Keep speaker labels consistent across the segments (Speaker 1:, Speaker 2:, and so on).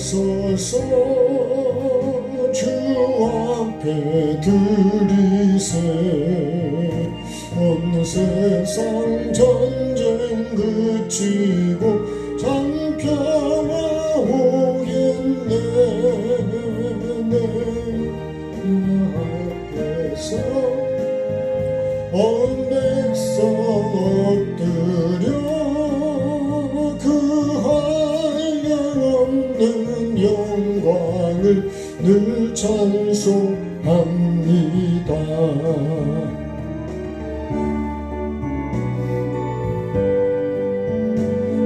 Speaker 1: 서서 주 앞에 들이세 온 세상 전쟁 그치고 참 평화 오겠네. 내 앞에서 온 백성 엎드려 그 한량없는 영광을 늘 찬송합니다.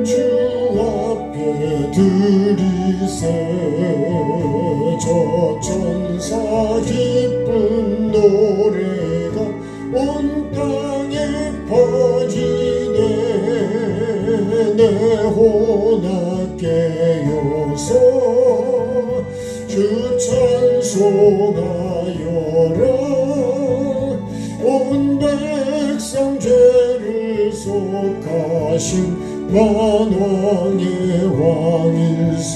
Speaker 1: 주 앞에 들이세 저 천사 기쁜 노래가 온 땅에 퍼지네. 내 혼합 깨어서 주 찬송하여라. 온 백성 죄를 속하신 만왕의 왕일세.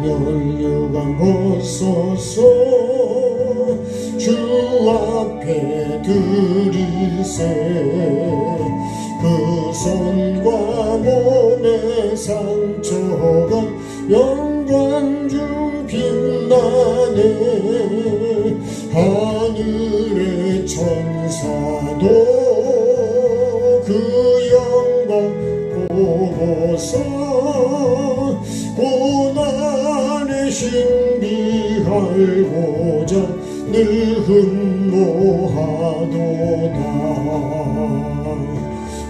Speaker 1: 멸류관 벗어서 주 앞에 들이세 그 손과 몸의 상처가 영광 중 빛나네. 하늘의 천사도 그 영광 보고서 고난의 신비할고자 늘 흠모하도다.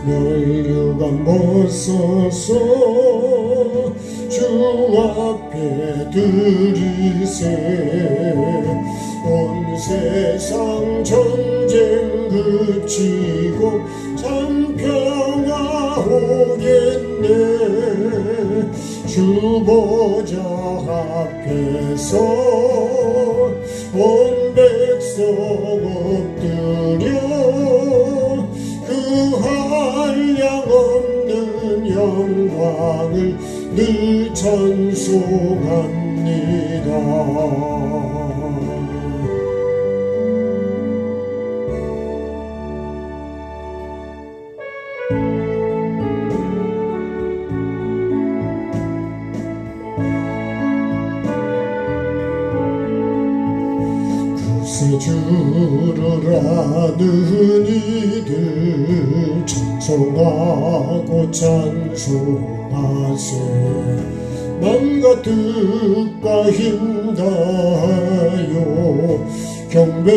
Speaker 1: 멸류관 벗어서 주 앞에 들이세 온 세상 전쟁 그치고 참 평화 오겠네. 주 보좌 앞에서 온 백성 엎드려 그 한량없는 영광을 늘 찬송합니다. 주를 아는 이들 찬송하고 찬송하세. 맘과 뜻과 힘 다하여 경배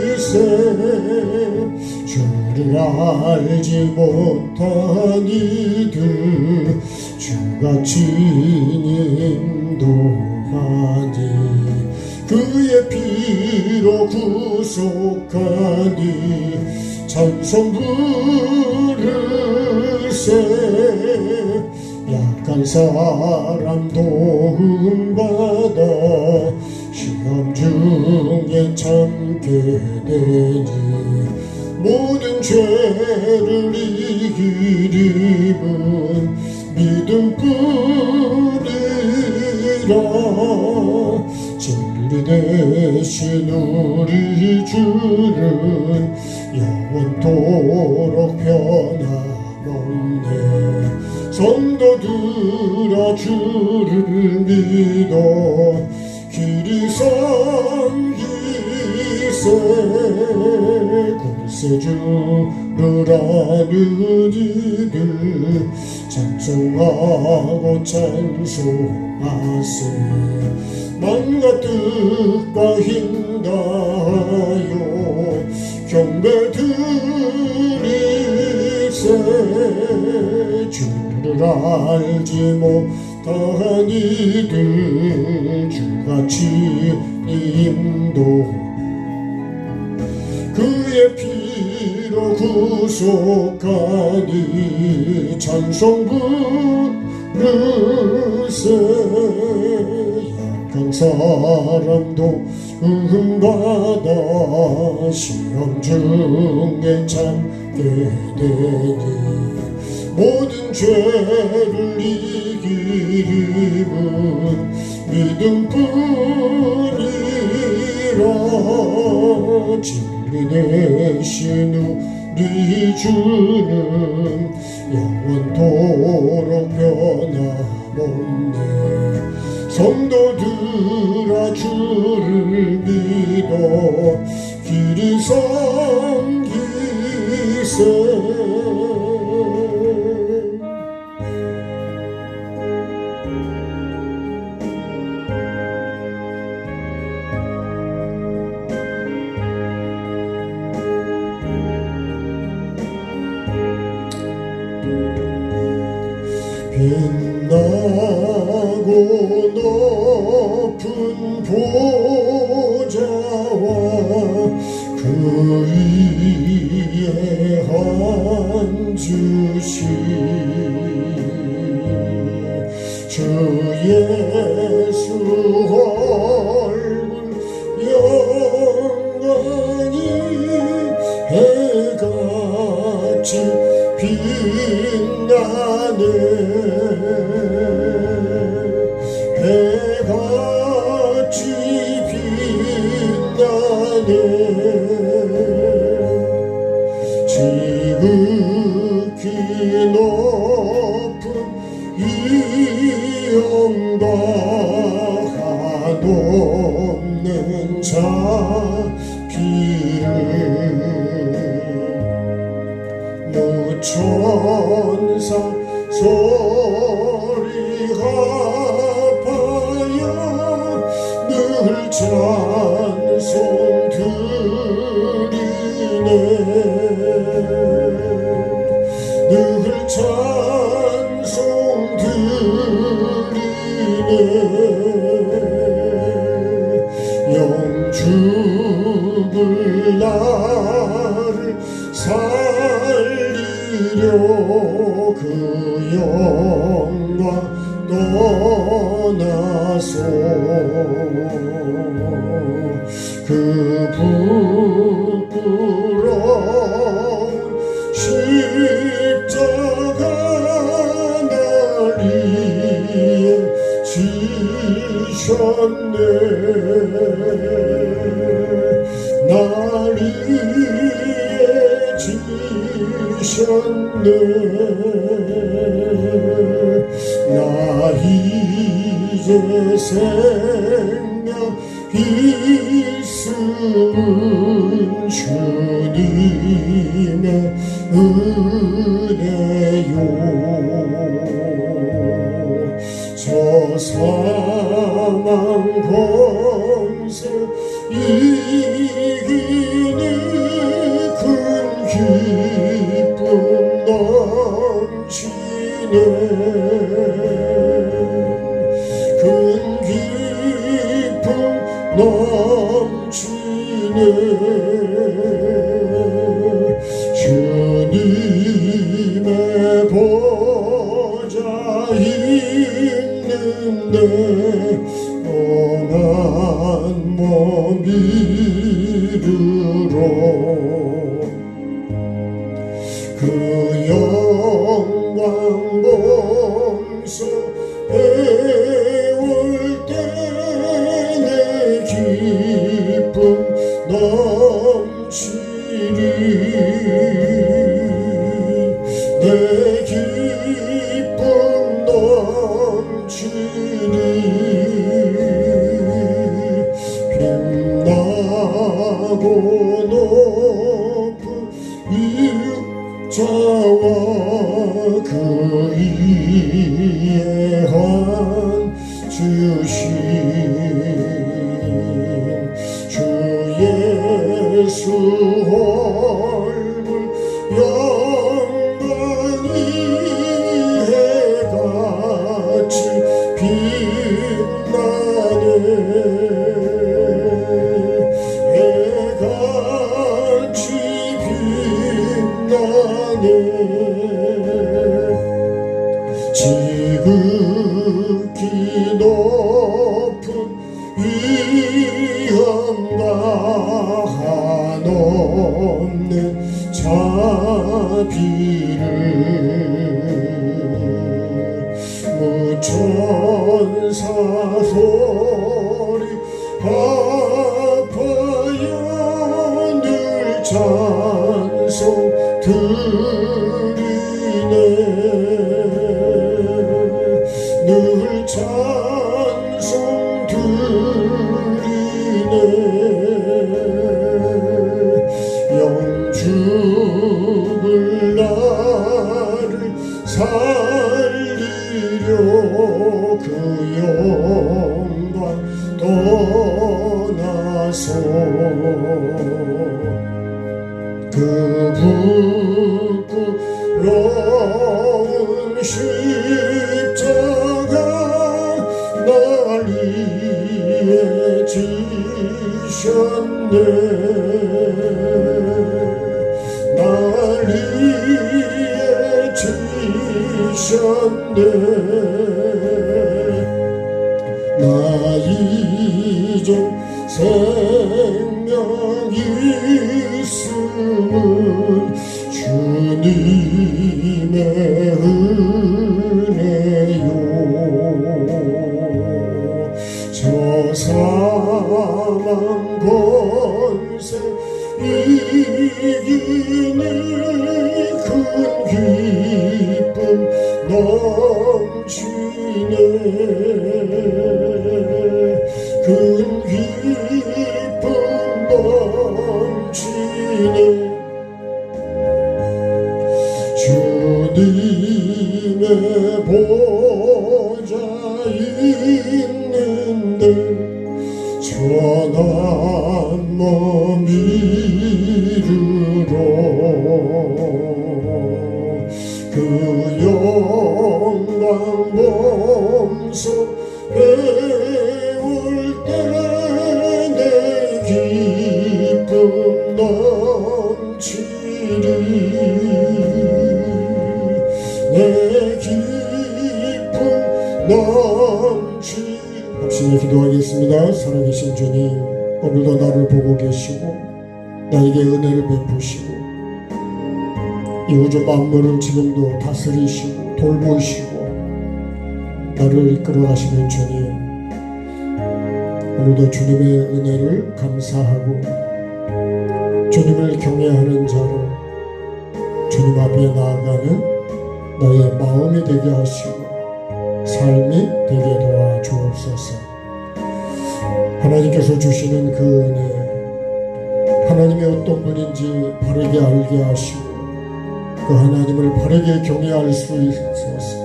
Speaker 1: 드리세. 주를 알지 못한 이들 주가 친히 인도하니 그의 피로 구속하니 찬송 부르세. 약한 사람 도움받아 시험 중에 참게 되니 모든 죄를 이기림은 믿음뿐이라. 진리 되신 우리 주는 영원토록 변함없네. 성도들아 주를 믿어 길이 섬기세. 글쎄 주를 아는 이들 찬송하고 찬송하세. 맘과 뜻과 힘 다하여 경배 드리세. 주를 알지 못한 이들 주가 친히 인도 그의 피로 구속하니 찬송 부르세. 약한 사람도 응받아 시험 중에 참게 되니 모든 죄를 이길 힘은 믿음뿐이라. 진리 대신 우리 주는 영원토록 변함없네. 성도들아 주를 믿어 길이 섬기세. 빛나고 높은 보좌와 그 위에 앉으신 주 예수 얼굴 영광이 해같이 빛나네. 해같이 빛나네. 지극히 높은 이 영광 한없는 자비를 무천사 소리하여 늘 찬송 드리네. 늘 찬송 드리네. 영죽을 나를 살리려 그 영광 떠나서 그 부끄러운 십자가 날 위해 지셨네. 날 위해 지셨네. 나 이제 생명 있음 주님의 은혜요. 저 사망 권세 이기는 큰 기쁨 넘치네. 큰 기쁨 넘치네. 주님의 보좌 있는데 떠난 몸 이르러 그 영광 봉사 배울 때 내 기쁨 넘치리. 내 기쁨 넘치리. 빛나고 높은 자와 그 위에 앉으신 주 예수 얼굴 영광이 해같이 빛나네. 해같이 빛나네. 지극히 높은 위엄과 한없는 자비를 천사 소리 아파요 늘 찬송 드리네 늘 찬송 드리네 영죽을 나를 살리려 그 영광 떠나서 그 부끄러운 십자가 날 위해 지셨네 날 위해 지셨네 나 이제 생명 있음은 주님의 은혜요 저 사망 권세 이기는 큰 기쁨 넘치네 큰 기쁨 넘치네 주님의 보좌 있는데 전한 몸 이르러 그 영광 몸소 배울 때 내 기쁨 넘치리 내 기쁨 넘치리 합심히 기도하겠습니다. 살아계신 주님 오늘도 나를 보고 계시고 나에게 은혜를 베푸시고 이 우주 만물을 지금도 다스리시고 돌보시고 나를 이끌어가시는 주님 오늘도 주님의 은혜를 감사하고 주님을 경외하는 자로 주님 앞에 나아가는 나의 마음이 되게 하시고 삶이 되게 도와 주옵소서. 하나님께서 주시는 그 은혜 하나님이 어떤 분인지 바르게 알게 하시고 그 하나님을 바르게 경외할 수 있어서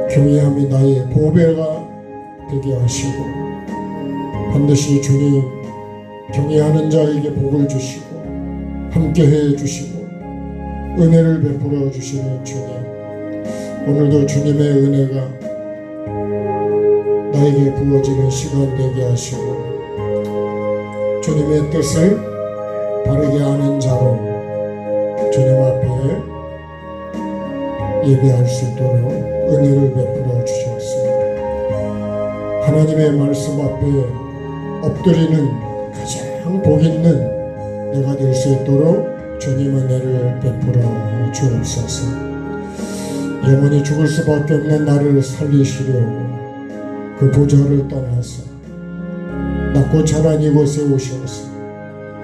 Speaker 1: 경외함이 나의 보배가 되게 하시고 반드시 주님 경외하는 자에게 복을 주시고 함께해 주시고 은혜를 베풀어 주시는 주님 오늘도 주님의 은혜가 나에게 부어지는 시간 되게 하시고 주님의 뜻을 바르게 아는 자로 주님 앞에 예배할 수 있도록 은혜를 베풀어 주셨습니다. 하나님의 말씀 앞에 엎드리는 가장 복 있는 내가 될 수 있도록 주님 은혜를 베풀어 주옵소서. 영원히 죽을 수밖에 없는 나를 살리시려고 그 보좌를 떠나서 낮고 자란 이곳에 오셔서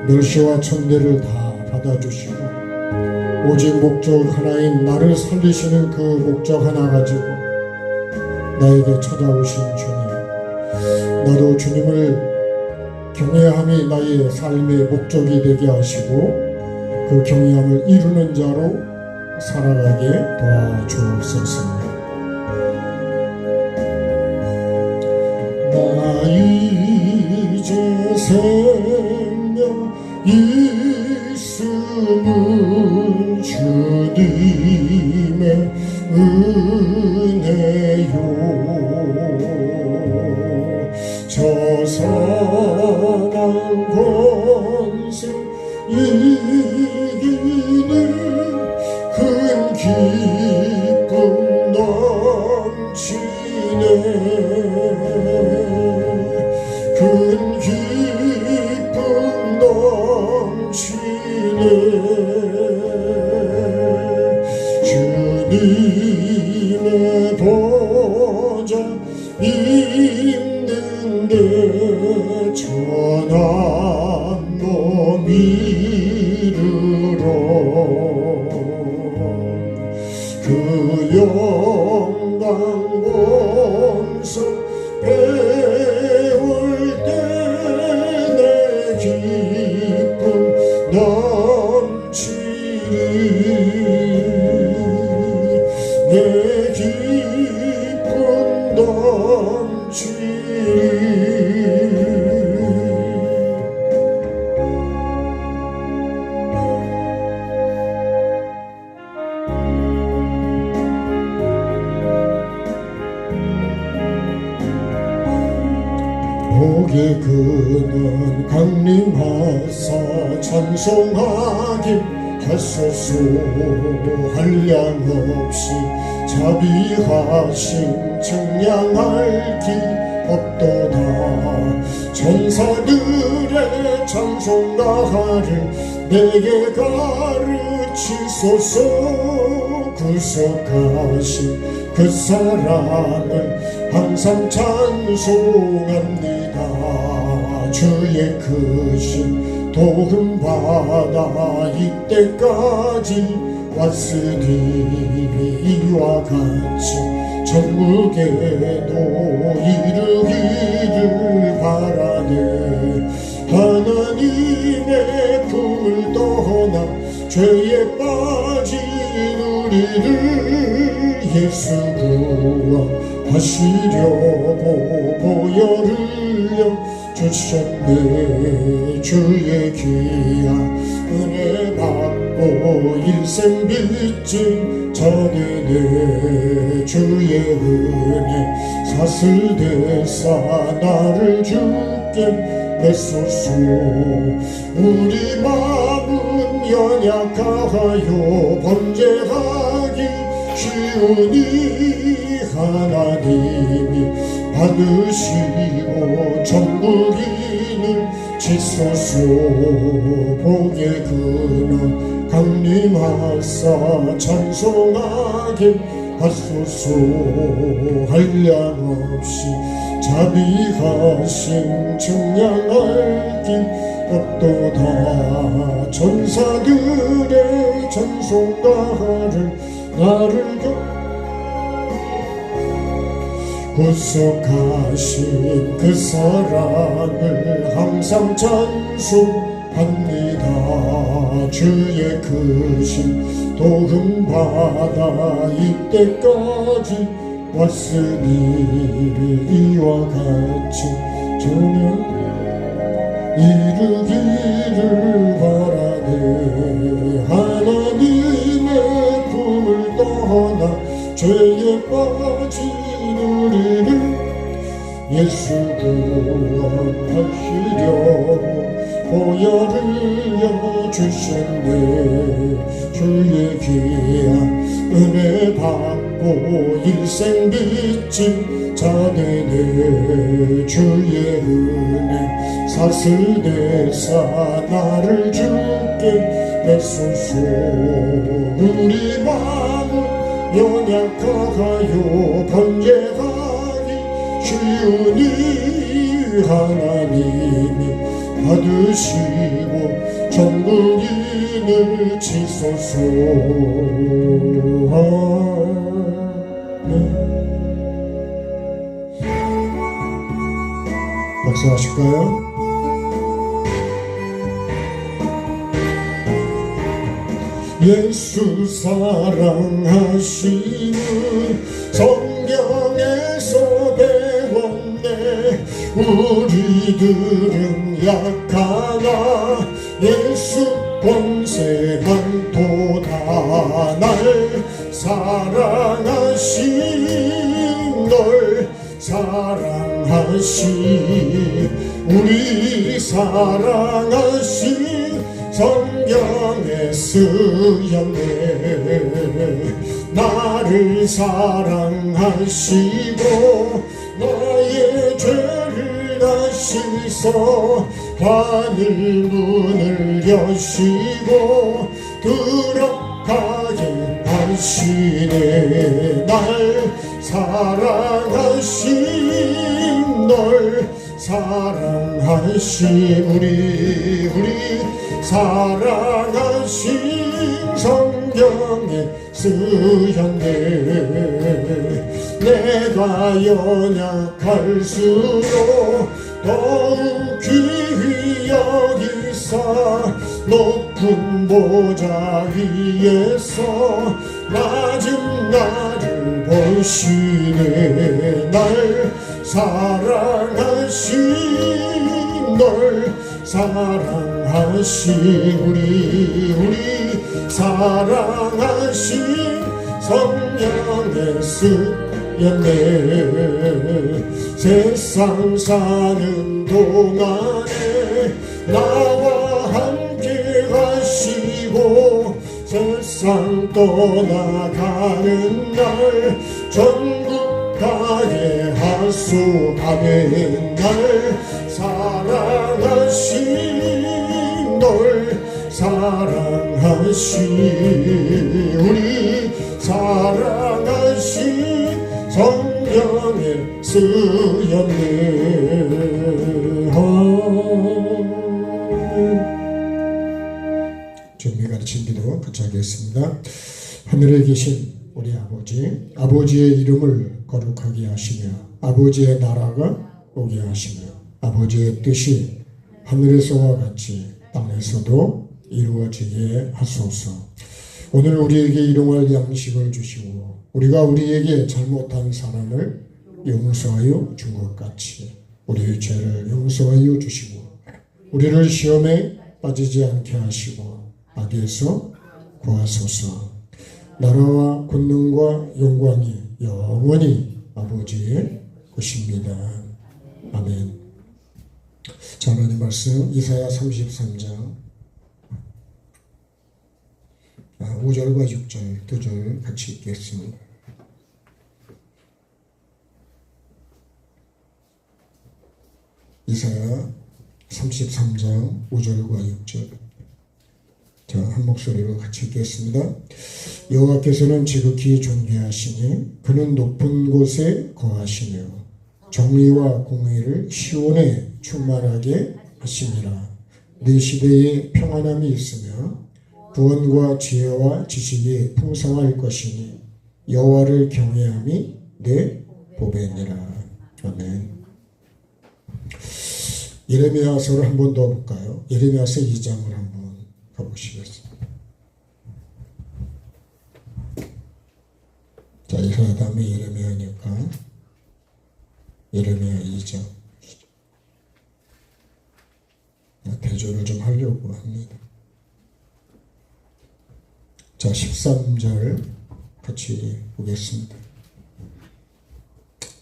Speaker 1: 멸시와 천대를 다 받아주시고 오직 목적 하나인 나를 살리시는 그 목적 하나 가지고 나에게 찾아오신 주님 나도 주님을 경외함이 나의 삶의 목적이 되게 하시고 그 경외함을 이루는 자로 살아가게 도와주옵소서. 나 이제 생명 있음은 주님의 은혜요 저 사랑 권세 이기는 큰 기쁨 넘치네 큰 기쁨 넘치네 주님의 복 있는데 천한 몸 이르러 그 영광 본성 배울 때 내 기쁨 넘치리 내 기쁨 넘치리 복의 근원 강림하사 찬송하길 하소서 한량 없이 자비하심 청량할 길 없도다 천사들의 찬송가를 내게 가르치소서 구속하신 그 사랑을 항상 찬송합니다 주의 크신 도움 받아 이때까지 왔으니 이와 같이 천국에도 이르기를 바라네 하나님의 품을 떠나 죄에 빠진 우리를 예수 구원하시려고 보혈을 흘려 주셨네 주의 귀한 은혜 받고 일생 빚진 자되네 주의 은혜 사슬대사 나를 주께 내소서 우리 마음은 연약하여 범죄하기 쉬우니 하나님이 받으시고 천국인을 지소서 복의 근원 강림하사 찬송하게 하소서 한량 없이 자비하심 청량할 길 없도다 천사들의 찬송가를 나를 구속하신 그 사랑을 항상 찬송합니다 주의 크신 도움 받아 이때까지 왔으니 이와 같이 전혀 이르기를 바라네 하나님의 품을 떠나 죄에 빠진 우리를 예수 구원하시려고 보혈을 흘려 주셨네 주의 귀한 은혜 받고 일생 빚진 자되네 주의 은혜 사슬대사 나를 주께 내소서 우리 마음은 연약하여 범죄하기 쉬우니 하나님이 받으시고 천국인을 지소서 박수하실까요? 예수 사랑하시는 성경에서 배웠네 우리들은 약하나 예수 권세만 도다 날 사랑하신 널 사랑하신 우리 사랑하신 성경에 쓰였네 나를 사랑하시고 나의 죄를 다시서 하늘 문을 여시고 가게 하시네. 날 사랑하신 널 사랑하신 우리 사랑하신 성경에 쓰였네. 내가 연약할수록 더욱 귀히 여기사 높은 보좌 위에서 낮은 나를 보시네. 날 사랑하신 널 사랑하신 우리 사랑하신 성령의 쓰였네. 세상 사는 동안에 나와 함께 하시고 세상 떠나가는 날 전국 가게 하소. 아멘. 날 사랑하신 널 사랑하신 우리 사랑하신 성령에 쓰였네. 주님이 가르친 기도 같이 하겠습니다. 하늘에 계신 우리 아버지, 아버지의 이름을 거룩하게 하시며 아버지의 나라가 오게 하시며 아버지의 뜻이 하늘에서와 같이 땅에서도 이루어지게 하소서. 오늘 우리에게 일용할 양식을 주시고 우리가 우리에게 잘못한 사람을 용서하여 준 것 같이 우리의 죄를 용서하여 주시고 우리를 시험에 빠지지 않게 하시고 악에서 구하소서. 나라와 권능과 영광이 영원히 아버지의 것입니다. 아멘. 자, 하나님 말씀 이사야 33장 5절과 6절 두 절 같이 읽겠습니다. 이사야 33장 5절과 6절. 자, 한 목소리로 같이 읽겠습니다. 여호와께서는 지극히 존귀하시니 그는 높은 곳에 거하시며 정의와 공의를 시온에 충만하게 하시니라. 네 시대에 평안함이 있으며 구원과 지혜와 지식이 풍성할 것이니 여호와를 경외함이 내 보배니라. 아멘. 예레미야서를 한 번 더 볼까요? 예레미야서 2장을 한번 가보시겠습니다. 자, 이사야 다음에 예레미야니까 예레미야 2장. 대조를 좀 하려고 합니다. 자, 13절 같이 보겠습니다.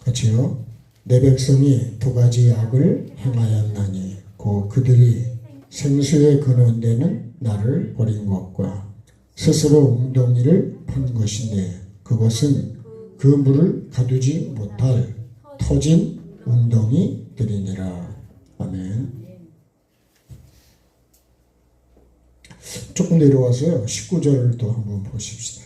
Speaker 1: 같이요. 내 백성이 두 가지 악을 행하였나니 곧 그들이 생수에 근원 되는 나를 버린 것과 스스로 웅덩이를 판 것인데 그것은 그 물을 가두지 못할 터진 웅덩이들이니라. 아멘. 조금 내려와서요 19절을 또 한번 보십시다.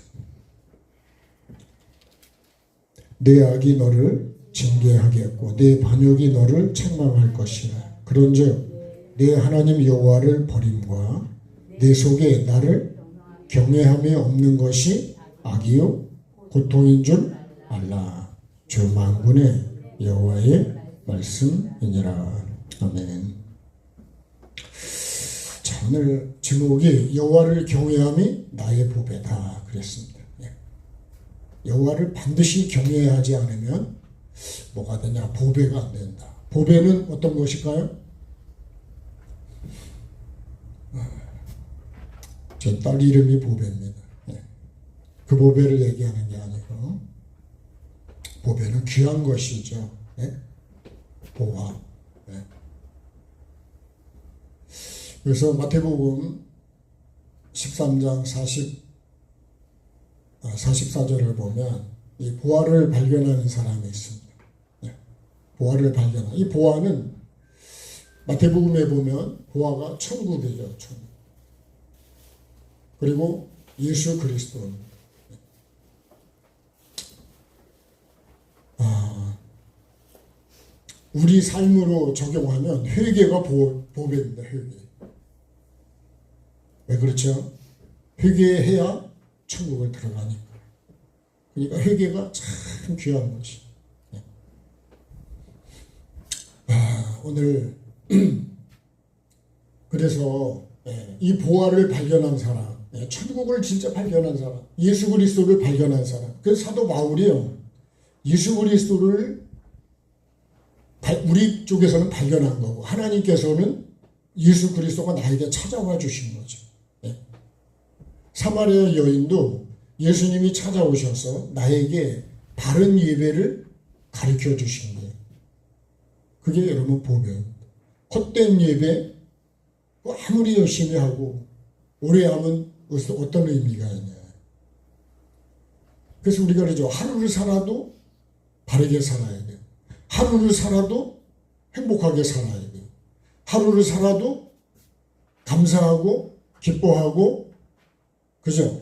Speaker 1: 내 악이 너를 징계하겠고 내 반역이 너를 책망할 것이라. 그런즉 내 하나님 여호와를 버림과 내 속에 나를 경외함이 없는 것이 악이요 고통인 줄 알라. 주 만군의 여호와의 말씀이니라. 아멘. 자, 오늘 제목이 여호와를 경외함이 나의 보배다 그랬습니다. 여호와를 반드시 경외하지 않으면 뭐가 되냐? 보배가 안 된다. 보배는 어떤 것일까요? 제 딸 이름이 보배입니다. 그 보배를 얘기하는 게 아니고 보배는 귀한 것이죠. 보화. 그래서 마태복음 13장 44절을 보면 이 보화를 발견하는 사람이 있습니다. 보화를 발견한. 이 보화는 마태복음에 보면 보화가 천국이죠. 천국. 그리고 예수 그리스도. 우리 삶으로 적용하면 회개가 보배입니다. 회개. 왜 그렇죠? 회개해야 천국을 들어가니까. 그러니까 회개가 참 귀한 것이. 오늘 그래서 이 보화를 발견한 사람, 천국을 진짜 발견한 사람, 예수 그리스도를 발견한 사람. 그래서 사도 바울이요, 예수 그리스도를 우리 쪽에서는 발견한 거고, 하나님께서는 예수 그리스도가 나에게 찾아와 주신 거죠. 사마리아 여인도 예수님이 찾아오셔서 나에게 바른 예배를 가르쳐 주신 거예요. 그게 여러분 보배입니다. 헛된 예배 아무리 열심히 하고 오래 하면 어떤 의미가 있냐. 그래서 우리가 그러죠. 하루를 살아도 바르게 살아야 돼요. 하루를 살아도 행복하게 살아야 돼요. 하루를 살아도 감사하고 기뻐하고, 그죠?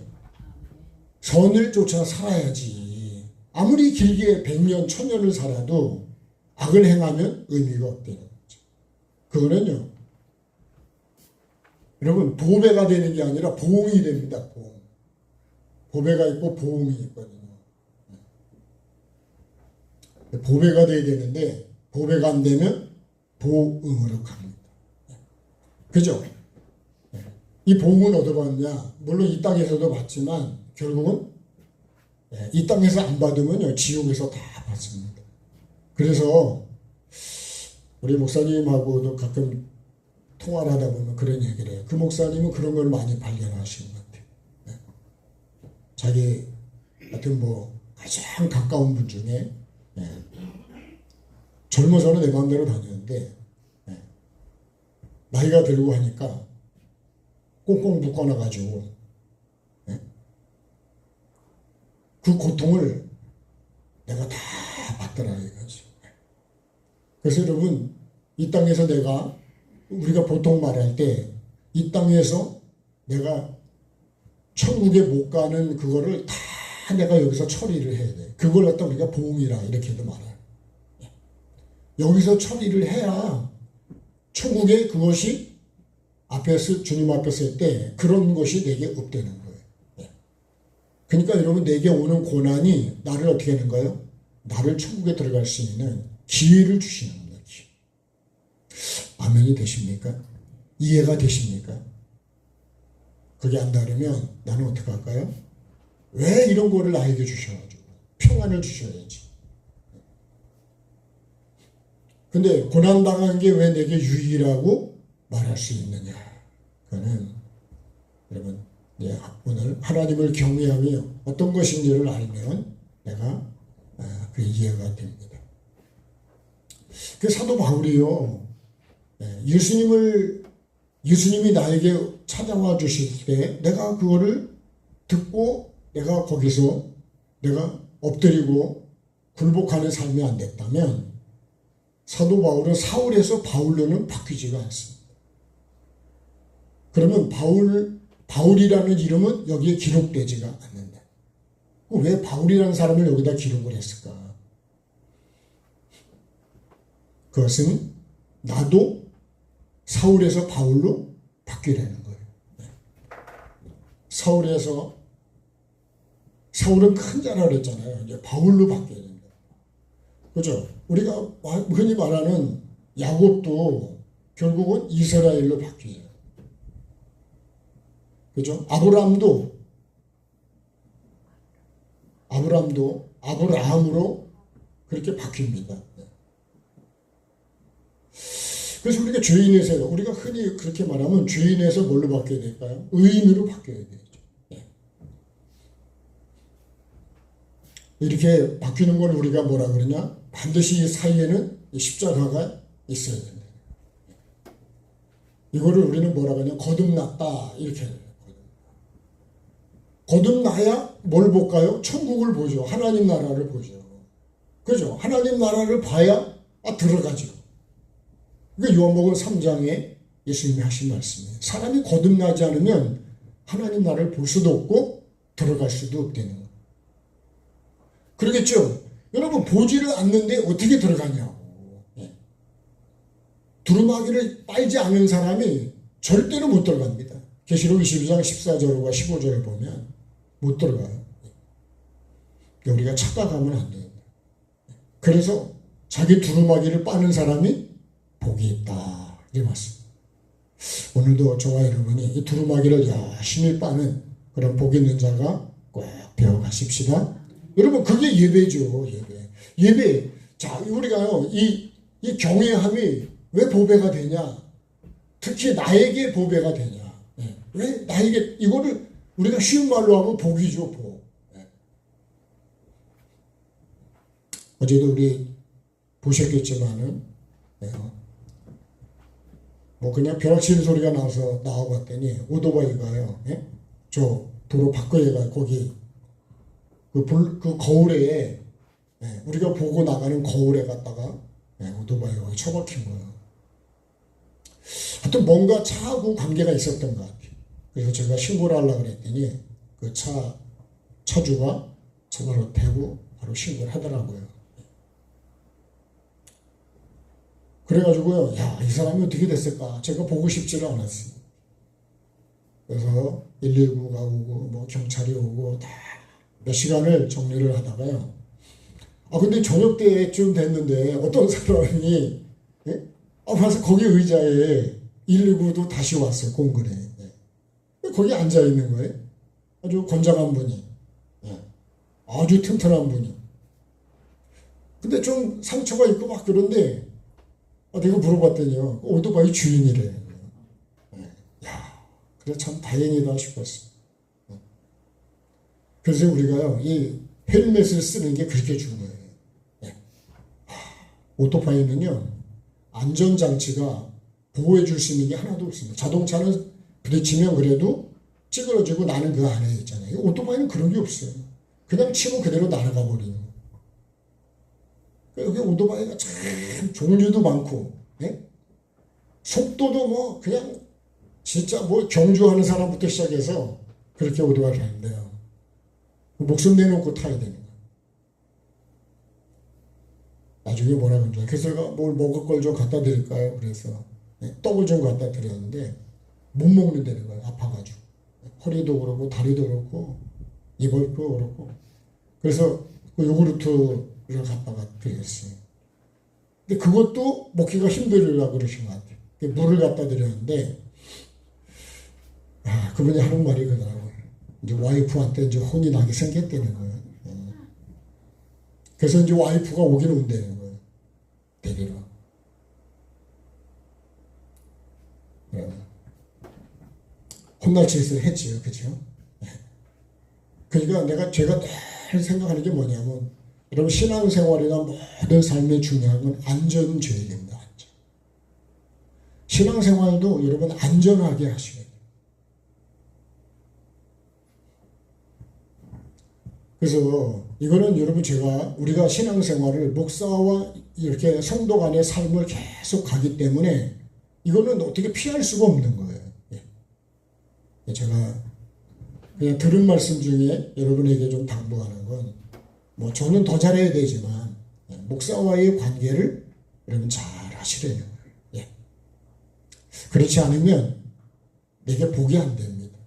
Speaker 1: 선을 쫓아 살아야지. 아무리 길게 100년, 1000년을 살아도 악을 행하면 의미가 없다는 거죠. 그거는요, 여러분, 보배가 되는 게 아니라 보응이 됩니다. 보응. 보배가 있고 보응이 있거든요. 보배가 돼야 되는데 보배가 안 되면 보응으로 갑니다. 그죠? 이 보응은 얻어봤냐? 물론 이 땅에서도 받지만 결국은 이 땅에서 안 받으면요, 지옥에서 다 받습니다. 그래서 우리 목사님하고도 가끔 통화를 하다 보면 그런 얘기를 해요. 그 목사님은 그런 걸 많이 발견하신 것 같아요. 자기 같은 가장 가까운 분 중에 젊어서는 내 마음대로 다녔는데 나이가 들고 하니까 꽁꽁 묶어놔가지고 그 고통을 내가 다 받더라 이거지. 그래서 여러분, 이 땅에서 우리가 보통 말할 때 이 땅에서 내가 천국에 못 가는 그거를 다 내가 여기서 처리를 해야 돼. 그걸 갖다 우리가 보응이라 이렇게도 말해요. 여기서 처리를 해야 천국에 그것이 주님 앞에 설 때 그런 것이 내게 없다는 거예요. 그러니까 여러분, 내게 오는 고난이 나를 어떻게 하는 거예요? 나를 천국에 들어갈 수 있는 기회를 주시는 겁니다. 아멘이 되십니까? 이해가 되십니까? 그게 안 다르면 나는 어떻게 할까요? 왜 이런 거를 나에게 주셔가지고 평안을 주셔야지. 근데 고난당한 게 왜 내게 유익이라고 말할 수 있느냐? 그거는 여러분, 오늘 하나님을 경외하며 어떤 것인지를 알면 내가 그 이해가 됩니다. 그 사도 바울이요, 예수님이 나에게 찾아와 주실 때 내가 그거를 듣고 내가 거기서 내가 엎드리고 굴복하는 삶이 안 됐다면 사도 바울은 사울에서 바울로는 바뀌지가 않습니다. 그러면 바울이라는 이름은 여기에 기록되지가 않는다. 왜 바울이라는 사람을 여기다 기록을 했을까? 그것은 나도 사울에서 바울로 바뀌라는 거예요. 사울은 큰 자라 그랬잖아요. 이제 바울로 바뀌어야 된다. 그죠? 우리가 흔히 말하는 야곱도 결국은 이스라엘로 바뀌어요. 그죠? 아브라함도 아브라함으로 그렇게 바뀝니다. 그래서 우리가 죄인에서, 우리가 흔히 그렇게 말하면 죄인에서 뭘로 바뀌어야 될까요? 의인으로 바뀌어야 되죠. 이렇게 바뀌는 걸 우리가 뭐라 그러냐? 반드시 이 사이에는 십자가가 있어야 된다. 이거를 우리는 뭐라 그러냐? 거듭났다 이렇게 해요. 거듭나야 뭘 볼까요? 천국을 보죠. 하나님 나라를 보죠. 그죠? 하나님 나라를 봐야 들어가죠. 그러니까 요한복음 3장에 예수님이 하신 말씀이에요. 사람이 거듭나지 않으면 하나님 나라를 볼 수도 없고 들어갈 수도 없다는 거예요. 그러겠죠? 여러분 보지를 않는데 어떻게 들어가냐고. 두루마기를 빨지 않은 사람이 절대로 못 들어갑니다. 계시록 22장 14절과 15절을 보면 못 들어가요. 우리가 착각하면 안 됩니다. 그래서 자기 두루마기를 빠는 사람이 복이 있다. 이 말씀. 오늘도 저와 여러분이 이 두루마기를 열심히 빠는 그런 복 있는 자가 꼭 배워가십시다. 여러분 그게 예배죠. 예배. 자, 우리가요 이 경외함이 왜 보배가 되냐? 특히 나에게 보배가 되냐? 왜 나에게 이거를 우리가 쉬운 말로 하면 복이죠, 복. 어제도 우리 보셨겠지만은 뭐 그냥 벼락치는 소리가 나서 나와봤더니 오토바이가요, 저 도로 바꿔에 가 거기 그 거울에 우리가 보고 나가는 거울에 갔다가 오토바이가 처박힌 거예요. 하여튼 뭔가 차하고 관계가 있었던 것 같아요. 그래서 제가 신고를 하려고 그랬더니 그 차주가 저거로 대고 바로 신고를 하더라고요. 그래가지고요, 야, 이 사람이 어떻게 됐을까? 제가 보고 싶지를 않았어요. 그래서 119가 오고, 뭐 경찰이 오고, 다 몇 시간을 정리를 하다가요. 근데 저녁 때쯤 됐는데 어떤 사람이, 와서 거기 의자에 119도 다시 왔어요, 공군에. 거기 앉아있는 거예요. 아주 건장한 분이. 아주 튼튼한 분이. 근데 좀 상처가 있고 막 그런데, 내가 물어봤더니요, 오토바이 주인이래. 야, 그래 참 다행이다 싶었어. 그래서 우리가요, 이 헬멧을 쓰는 게 그렇게 중요해요. 오토바이는요, 안전장치가 보호해줄 수 있는 게 하나도 없습니다. 자동차는 부딪히면 그래도 찌그러지고 나는 그 안에 있잖아요. 오토바이는 그런 게 없어요. 그냥 치고 그대로 날아가 버리는 거예요. 여기 오토바이가 참 종류도 많고, 속도도 뭐 그냥 진짜 뭐 경주하는 사람부터 시작해서 그렇게 오토바이를 하는데요. 목숨 내놓고 타야 되는 거예요. 나중에 뭐라 그러죠. 그래서 제가 뭘 먹을 걸 좀 갖다 드릴까요? 그래서 떡을 좀 갖다 드렸는데 못 먹는다는 거예요. 아파가지고. 허리도 그렇고 다리도 그렇고 이발도 그렇고. 그래서 그 요구르트를 갖다가 드렸어요. 근데 그것도 먹기가 힘들으려고 그러신 것 같아요. 물을 갖다 드렸는데 그분이 하는 말이 그러더라고요. 이제 와이프한테 이제 혼이 나게 생겼다는 거예요. 그래서 이제 와이프가 오긴 온다는 거예요. 데리러. 혼날 짓을 했지요. 그죠? 그러니까 제가 늘 생각하는 게 뭐냐면, 여러분 신앙생활이나 모든 삶에 중요한 건 안전죄입니다. 안전. 신앙생활도 여러분 안전하게 하셔야 돼요. 그래서 이거는 여러분 우리가 신앙생활을 목사와 이렇게 성도 간의 삶을 계속 가기 때문에 이거는 어떻게 피할 수가 없는 거예요. 제가 그냥 들은 말씀 중에 여러분에게 좀 당부하는 건, 뭐 저는 더 잘해야 되지만 목사와의 관계를 여러분 잘 하시려는 거예요. 그렇지 않으면 내게 복이 안 됩니다.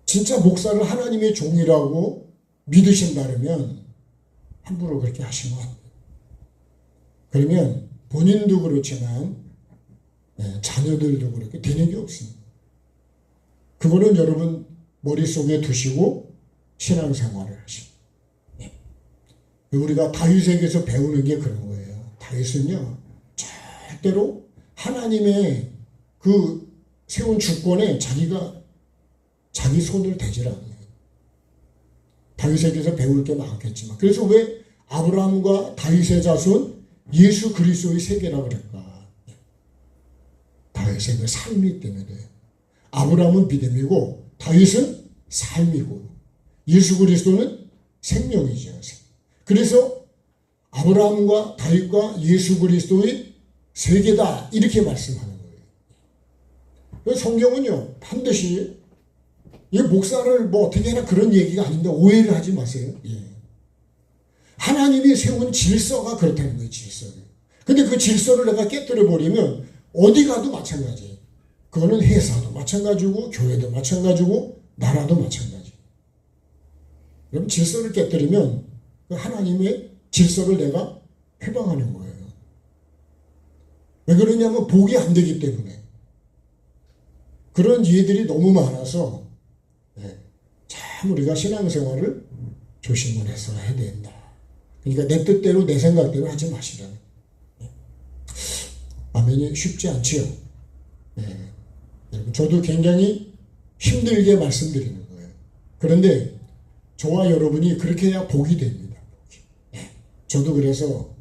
Speaker 1: 진짜 목사를 하나님의 종이라고 믿으신다면 함부로 그렇게 하시면 안 돼요. 그러면 본인도 그렇지만 자녀들도 그렇게 되는 게 없습니다. 그거는 여러분 머릿속에 두시고 신앙생활을 하십니다. 우리가 다윗에게서 배우는 게 그런 거예요. 다윗은요, 절대로 하나님의 그 세운 주권에 자기가 자기 손을 대질 않아요. 다윗에게서 배울 게 많겠지만, 그래서 왜 아브라함과 다윗의 자손 예수 그리스도의 세계라고 그럴까? 다윗의 그 삶이 때문에. 아브라함은 믿음이고 다윗은 삶이고 예수 그리스도는 생명이죠. 그래서 아브라함과 다윗과 예수 그리스도의 세계다, 이렇게 말씀하는 거예요. 성경은요 반드시 이 목사를 뭐 어떻게 해라 그런 얘기가 아닌데 오해를 하지 마세요. 예. 하나님이 세운 질서가 그렇다는 거예요. 질서를. 근데 그 질서를 내가 깨뜨려 버리면 어디 가도 마찬가지예요. 그거는 회사도 마찬가지고 교회도 마찬가지고 나라도 마찬가지. 그럼 질서를 깨뜨리면 그 하나님의 질서를 내가 회방하는 거예요. 왜 그러냐면 복이 안 되기 때문에. 그런 이해들이 너무 많아서 참 우리가 신앙생활을 조심을 해서 해야 된다. 그러니까 내 뜻대로 내 생각대로 하지 마시라는. 아멘이 쉽지 않지요. 여러분 저도 굉장히 힘들게 말씀드리는 거예요. 그런데 저와 여러분이 그렇게 해야 복이 됩니다. 저도 그래서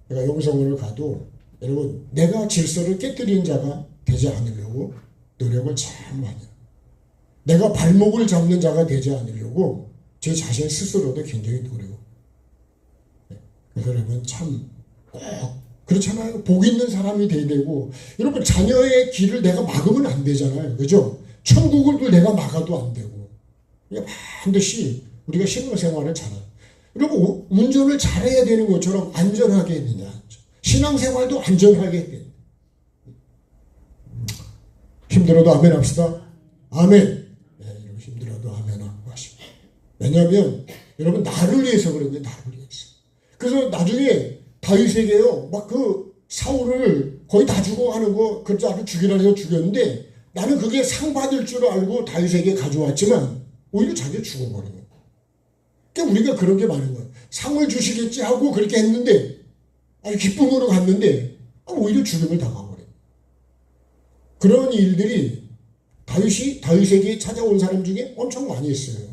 Speaker 1: 내가 영성원을 가도 여러분 내가 질서를 깨뜨리는 자가 되지 않으려고 노력을 참 많이 해요. 내가 발목을 잡는 자가 되지 않으려고 제 자신 스스로도 굉장히 노력. 그래서 여러분 참 꼭 그렇잖아요. 복 있는 사람이 돼야 되고 여러분 자녀의 길을 내가 막으면 안 되잖아요. 그죠? 천국을 내가 막아도 안 되고 반드시 우리가 신앙생활을 잘해요. 여러분 운전을 잘해야 되는 것처럼 안전하게 했느냐. 신앙생활도 안전하게 해야 돼요. 힘들어도 아멘 합시다. 아멘. 네, 여러분 힘들어도 아멘 하고 하시고. 왜냐하면 여러분 나를 위해서 그런 거예요. 나를 위해서. 그래서 나중에 다윗에게요. 막 그 사울을 거의 다 죽어가는 거 그래서 아주 죽이라 해서 죽였는데 나는 그게 상 받을 줄 알고 다윗에게 가져왔지만 오히려 자기가 죽어버린 거예요. 그러니까 우리가 그런 게 많은 거예요. 상을 주시겠지 하고 그렇게 했는데 아주 기쁨으로 갔는데 오히려 죽임을 당해버려요. 그런 일들이 다윗에게 찾아온 사람 중에 엄청 많이 있어요.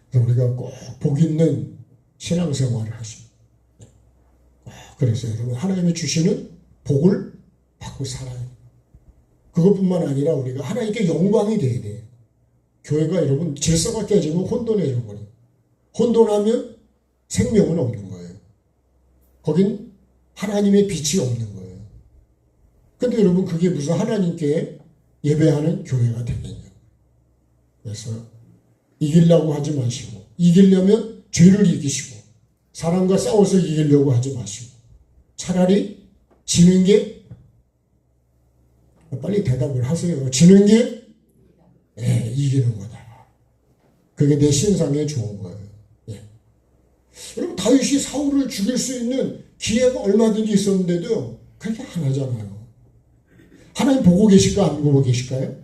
Speaker 1: 그래서 우리가 꼭 복 있는 신앙생활을 하십니다. 그래서 여러분 하나님이 주시는 복을 받고 살아야 돼요. 그것뿐만 아니라 우리가 하나님께 영광이 돼야 돼요. 교회가 여러분 질서가 깨지면 혼돈해져 버려요. 혼돈하면 생명은 없는 거예요. 거긴 하나님의 빛이 없는 거예요. 근데 여러분 그게 무슨 하나님께 예배하는 교회가 되겠냐. 그래서 이기려고 하지 마시고 이기려면 죄를 이기시고 사람과 싸워서 이기려고 하지 마시고 차라리 지는 게 빨리 대답을 하세요. 지는 게 이기는 거다. 그게 내 신상에 좋은 거예요. 여러분 다윗이 사울을 죽일 수 있는 기회가 얼마든지 있었는데도 그렇게 안 하잖아요. 하나님 보고 계실까 안 보고 계실까요?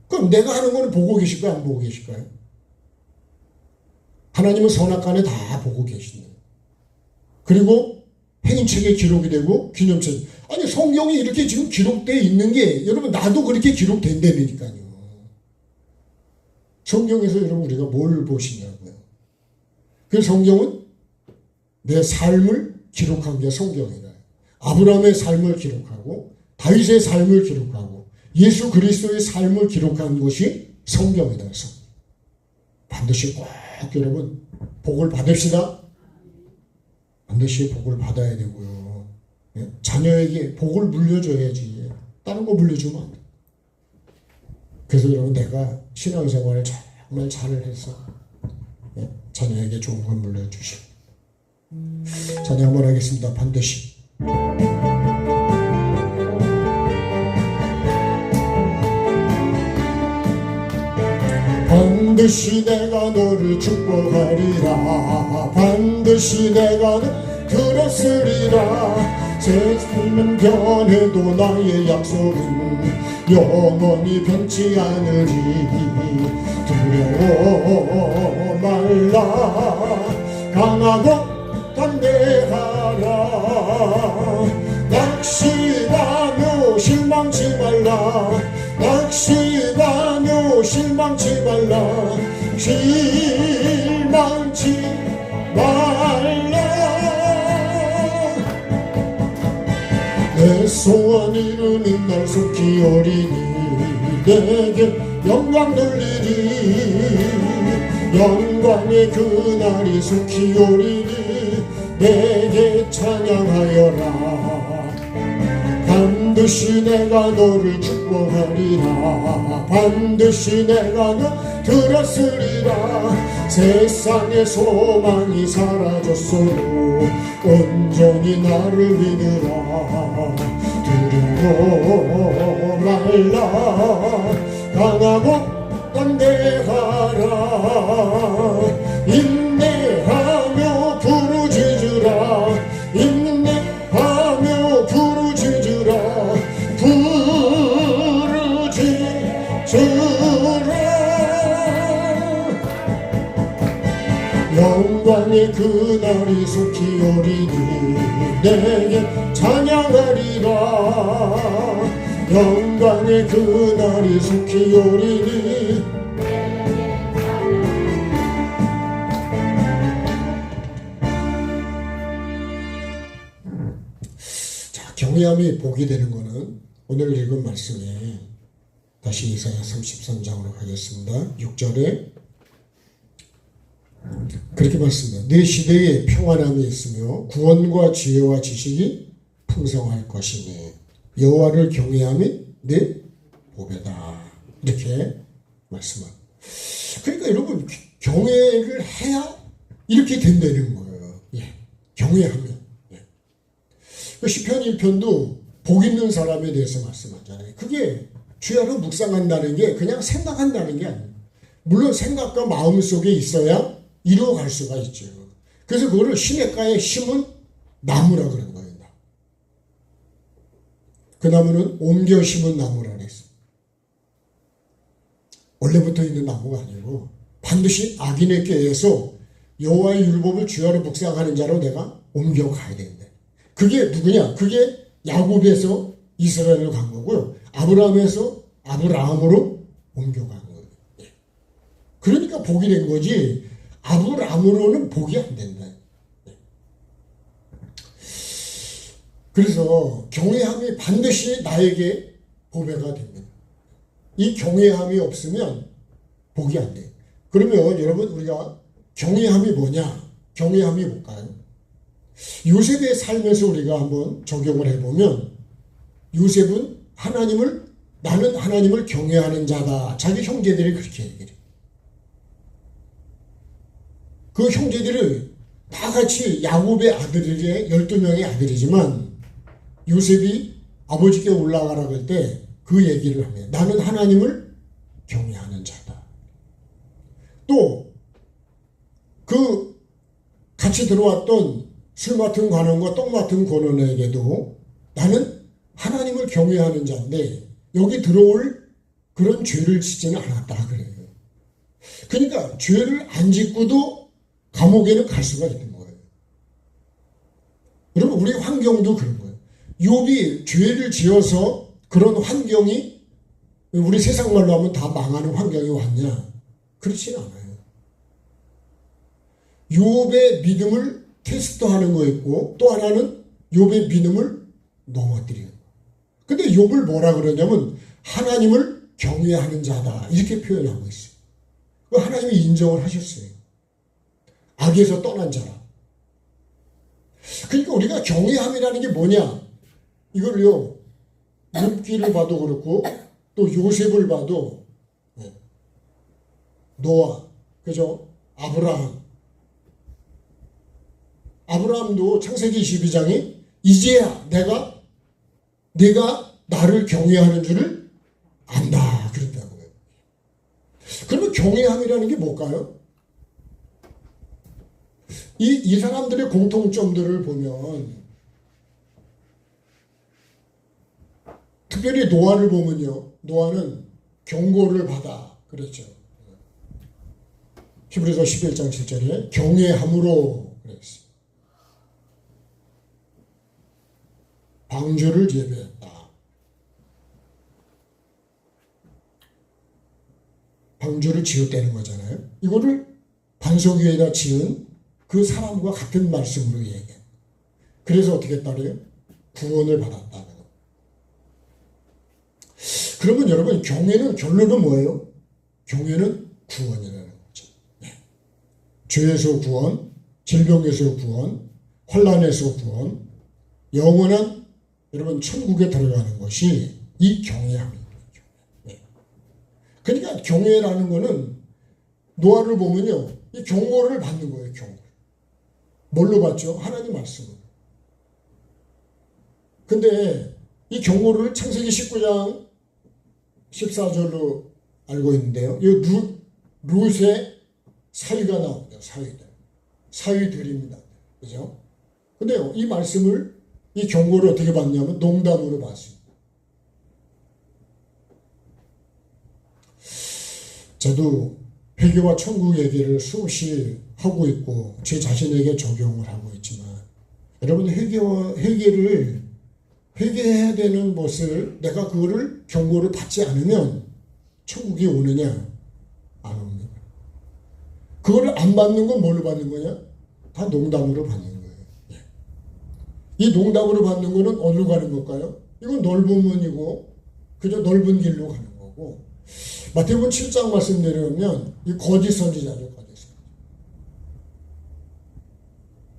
Speaker 1: 그럼 내가 하는 거는 보고 계실까 안 보고 계실까요? 하나님은 선악간에 다 보고 계신다. 그리고 행인책에 기록이 되고 기념책. 아니 성경이 이렇게 지금 기록되어 있는 게 여러분 나도 그렇게 기록된다니까요. 성경에서 여러분 우리가 뭘 보시냐고요. 그 성경은 내 삶을 기록한 게 성경이다. 아브라함의 삶을 기록하고 다윗의 삶을 기록하고 예수 그리스도의 삶을 기록한 것이 성경이다. 반드시 꼭 여러분 복을 받읍시다. 반드시 복을 받아야 되고요. 자녀에게 복을 물려줘야지. 다른 거 물려주면 안 돼. 그래서 여러분 내가 신앙생활을 정말 잘해서 자녀에게 좋은 걸 물려주시고 자녀 한번 하겠습니다. 반드시 반드시 내가 너를 축복하리라. 반드시 내가 너 들었으리라. 세상은 변해도 나의 약속은 영원히 변치 않으리. 두려워 말라. 강하고 담대하라. 낙심하며 실망치 말라. 낙심하며 실망치 말라. 실망치 말라. 내 소원 이루는 날 속히 오리니 내게 영광 돌리리. 영광의 그날이 속히 오리니 내게 찬양하여라. 반드시 반드시 내가 너를 축복하리라. 반드시 내가 너 들었으리라. 세상의 소망이 사라졌어도 온전히 나를 믿으라. 두려워 말라. 강하고 담대하라. 인내하며 부르짖으라. 인내하며 부르짖으라. 부르짖으라. 영광의 그날이 속히 오리니 내게 찬양하리라. 영광의 그날이 속히 오리니. 자, 경외함이 복이 되는 것은 오늘 읽은 말씀에 다시 이사야 33장으로 가겠습니다. 6절에 그렇게 말씀합니다. 내 시대에 평안함이 있으며 구원과 지혜와 지식이 풍성할 것이니 여호와를 경외함이 내 보배다. 이렇게 말씀합니다. 그러니까 여러분 경외를 해야 이렇게 된다는 거예요. 예. 경외하면. 예. 시편 1편도 복 있는 사람에 대해서 말씀하잖아요. 그게 주야로 묵상한다는 게 그냥 생각한다는 게 아니에요. 물론 생각과 마음 속에 있어야 이루어갈 수가 있죠. 그래서 그거를 시냇가에 심은 나무라 그런 거예요. 그 나무는 옮겨 심은 나무라 그랬어요. 원래부터 있는 나무가 아니고 반드시 악인의 꾀에서 여호와의 율법을 주야로 묵상하는 자로 내가 옮겨가야 된다. 그게 누구냐? 그게 야곱에서 이스라엘로 간 거고요. 아브라함에서 아브라함으로 옮겨간 거예요. 그러니까 복이 된 거지 아브라함으로는 복이 안 된다. 그래서 경외함이 반드시 나에게 보배가 됩니다. 이 경외함이 없으면 복이 안 돼요. 그러면 여러분 우리가 경외함이 뭐냐? 경외함이 뭘까요? 요셉의 삶에서 우리가 한번 적용을 해보면 요셉은 나는 하나님을 경외하는 자다. 자기 형제들이 그렇게 얘기를 해요. 그 형제들은 다 같이 야곱의 아들에게 12명의 아들이지만 요셉이 아버지께 올라가라고 할 때 그 얘기를 합니다. 나는 하나님을 경외하는 자다. 또 그 같이 들어왔던 술 맡은 관원과 떡 맡은 권원에게도 나는 하나님을 경외하는 자인데 여기 들어올 그런 죄를 짓지는 않았다 그래요. 그러니까 죄를 안 짓고도 감옥에는 갈 수가 있는 거예요. 여러분 우리 환경도 그런 거예요. 욥이 죄를 지어서 그런 환경이 우리 세상 말로 하면 다 망하는 환경이 왔냐? 그렇지는 않아요. 욥의 믿음을 테스트하는 거였고 또 하나는 욥의 믿음을 넘어뜨리는 거예요. 근데 욥을 뭐라 그러냐면 하나님을 경외하는 자다 이렇게 표현하고 있어요. 하나님이 인정을 하셨어요. 악에서 떠난 자라. 그러니까 우리가 경외함이라는 게 뭐냐? 이걸요. 욥기를 봐도 그렇고 또 요셉을 봐도 노아, 그죠? 아브라함도 창세기 22장에 이제야 내가 나를 경외하는 줄을 안다 그랬다고요. 그러면 경외함이라는 게 뭘까요? 이 사람들의 공통점들을 보면 특별히 노아를 보면요. 노아는 경고를 받아 그랬죠. 히브리서 11장 7절에 경외함으로 그랬어요. 방주를 예배했다. 방주를 지었다는 거잖아요. 이거를 반석 위에다 지은 그 사람과 같은 말씀으로 얘기해요. 그래서 어떻게 따르요? 구원을 받았다는 거. 그러면 여러분 경외는 결론은 뭐예요? 경외는 구원이라는 거죠. 네. 죄에서 구원, 질병에서 구원, 환난에서 구원, 영원한 여러분 천국에 들어가는 것이 이 경외함입니다. 그러니까 경외라는 거는 노아를 보면요, 이 경고를 받는 거예요. 경고. 뭘로 받죠? 하나님 말씀으로. 근데 이 경고를 창세기 19장 14절로 알고 있는데요. 이 룻의 사위가 나옵니다. 사위들입니다. 그죠? 근데요, 이 말씀을, 이 경고를 어떻게 받냐면 농담으로 받습니다. 저도 회개와 천국 얘기를 수없이 하고 있고 제 자신에게 적용을 하고 있지만, 여러분 회개를 회개해야 되는 것을 내가 그거를 경고를 받지 않으면 천국이 오느냐? 안 옵니다. 그거를 안 받는 건 뭘로 받는 거냐? 다 농담으로 받는 거예요. 이 농담으로 받는 거는 어디로 가는 걸까요? 이건 넓은 문이고 그저 넓은 길로 가는 거고, 마태복음 7장 말씀 내려오면 이 거짓 선지자죠.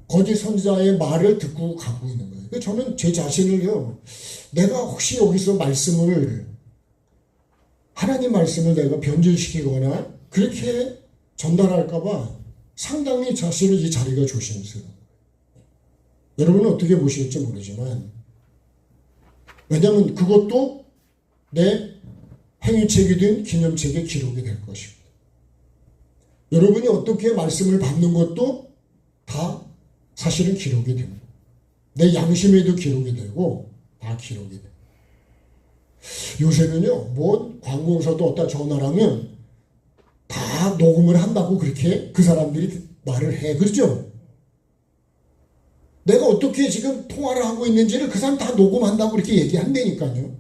Speaker 1: 거짓 선지자의 말을 듣고 가고 있는 거예요. 저는 제 자신을요, 내가 혹시 여기서 하나님 말씀을 내가 변질시키거나 그렇게 전달할까봐 상당히 자신을 이 자리가 조심스러워요. 여러분은 어떻게 보실지 모르지만, 왜냐하면 그것도 내 행위책이든 기념책에 기록이 될 것입니다. 여러분이 어떻게 말씀을 받는 것도 다 사실은 기록이 됩니다. 내 양심에도 기록이 되고 다 기록이 돼요. 요새는요, 뭐 관공서도 어디다 전화를 하면 다 녹음을 한다고 그렇게 그 사람들이 말을 해. 그렇죠? 내가 어떻게 지금 통화를 하고 있는지를 그 사람 다 녹음한다고 그렇게 얘기한다니까요.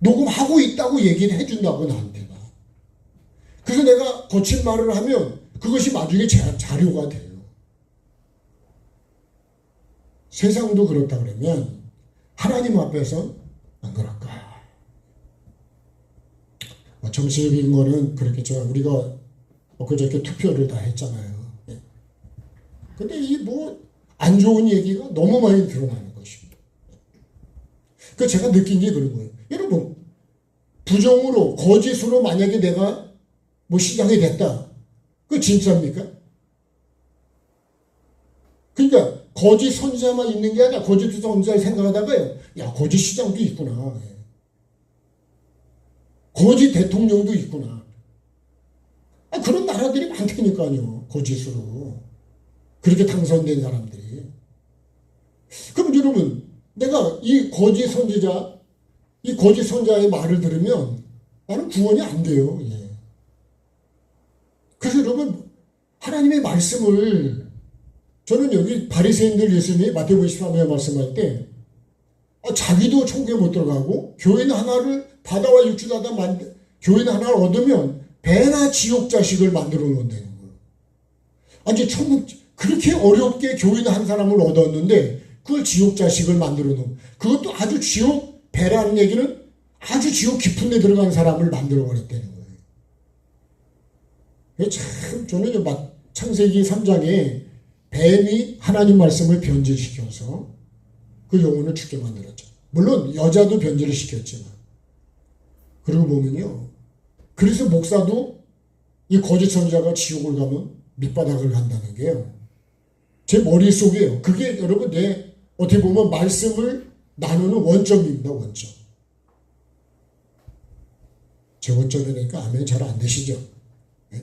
Speaker 1: 녹음하고 있다고 얘기를 해준다고 나한테가. 그래서 내가 거친 말을 하면 그것이 나중에 자료가 돼요. 세상도 그렇다 그러면 하나님 앞에서 안 그럴까? 정치적인 거는 그렇겠죠. 우리가 엊그저께 투표를 다 했잖아요. 근데 이 안 좋은 얘기가 너무 많이 드러나는 것입니다. 그 제가 느낀 게 그런 거예요. 여러분, 부정으로, 거짓으로 만약에 내가 시장이 됐다. 그거 진짜입니까? 그러니까 거짓 선지자만 있는 게 아니라 거짓 선지자를 생각하다가요, 야, 거짓 시장도 있구나. 거짓 대통령도 있구나. 그런 나라들이 많다니까요. 거짓으로. 그렇게 당선된 사람들이. 그럼 여러분, 내가 이 거짓 선지자의 말을 들으면 나는 구원이 안 돼요. 그래서 여러분, 하나님의 말씀을, 저는 여기 바리새인들 예수님이 마태복음 23에 말씀할 때 자기도 천국에 못 들어가고 교인 하나를 바다와 육지하다 교인 하나를 얻으면 배나 지옥 자식을 만들어 놓는다는 거예요. 아니 천국 그렇게 어렵게 교인 한 사람을 얻었는데 그걸 지옥 자식을 만들어 놓은, 그것도 아주 지옥, 배라는 얘기는 아주 지옥 깊은 데 들어간 사람을 만들어 버렸다는 거예요. 참 저는 창세기 3장에 뱀이 하나님 말씀을 변질시켜서 그 영혼을 죽게 만들었죠. 물론 여자도 변질을 시켰지만. 그리고 보면요, 그래서 목사도 이 거짓 선지자가 지옥을 가면 밑바닥을 간다는 게요, 제 머릿속에요. 그게 여러분 어떻게 보면 말씀을 나누는 원점입니다. 원점. 제 원점이니까 아멘 잘 안 되시죠? 네?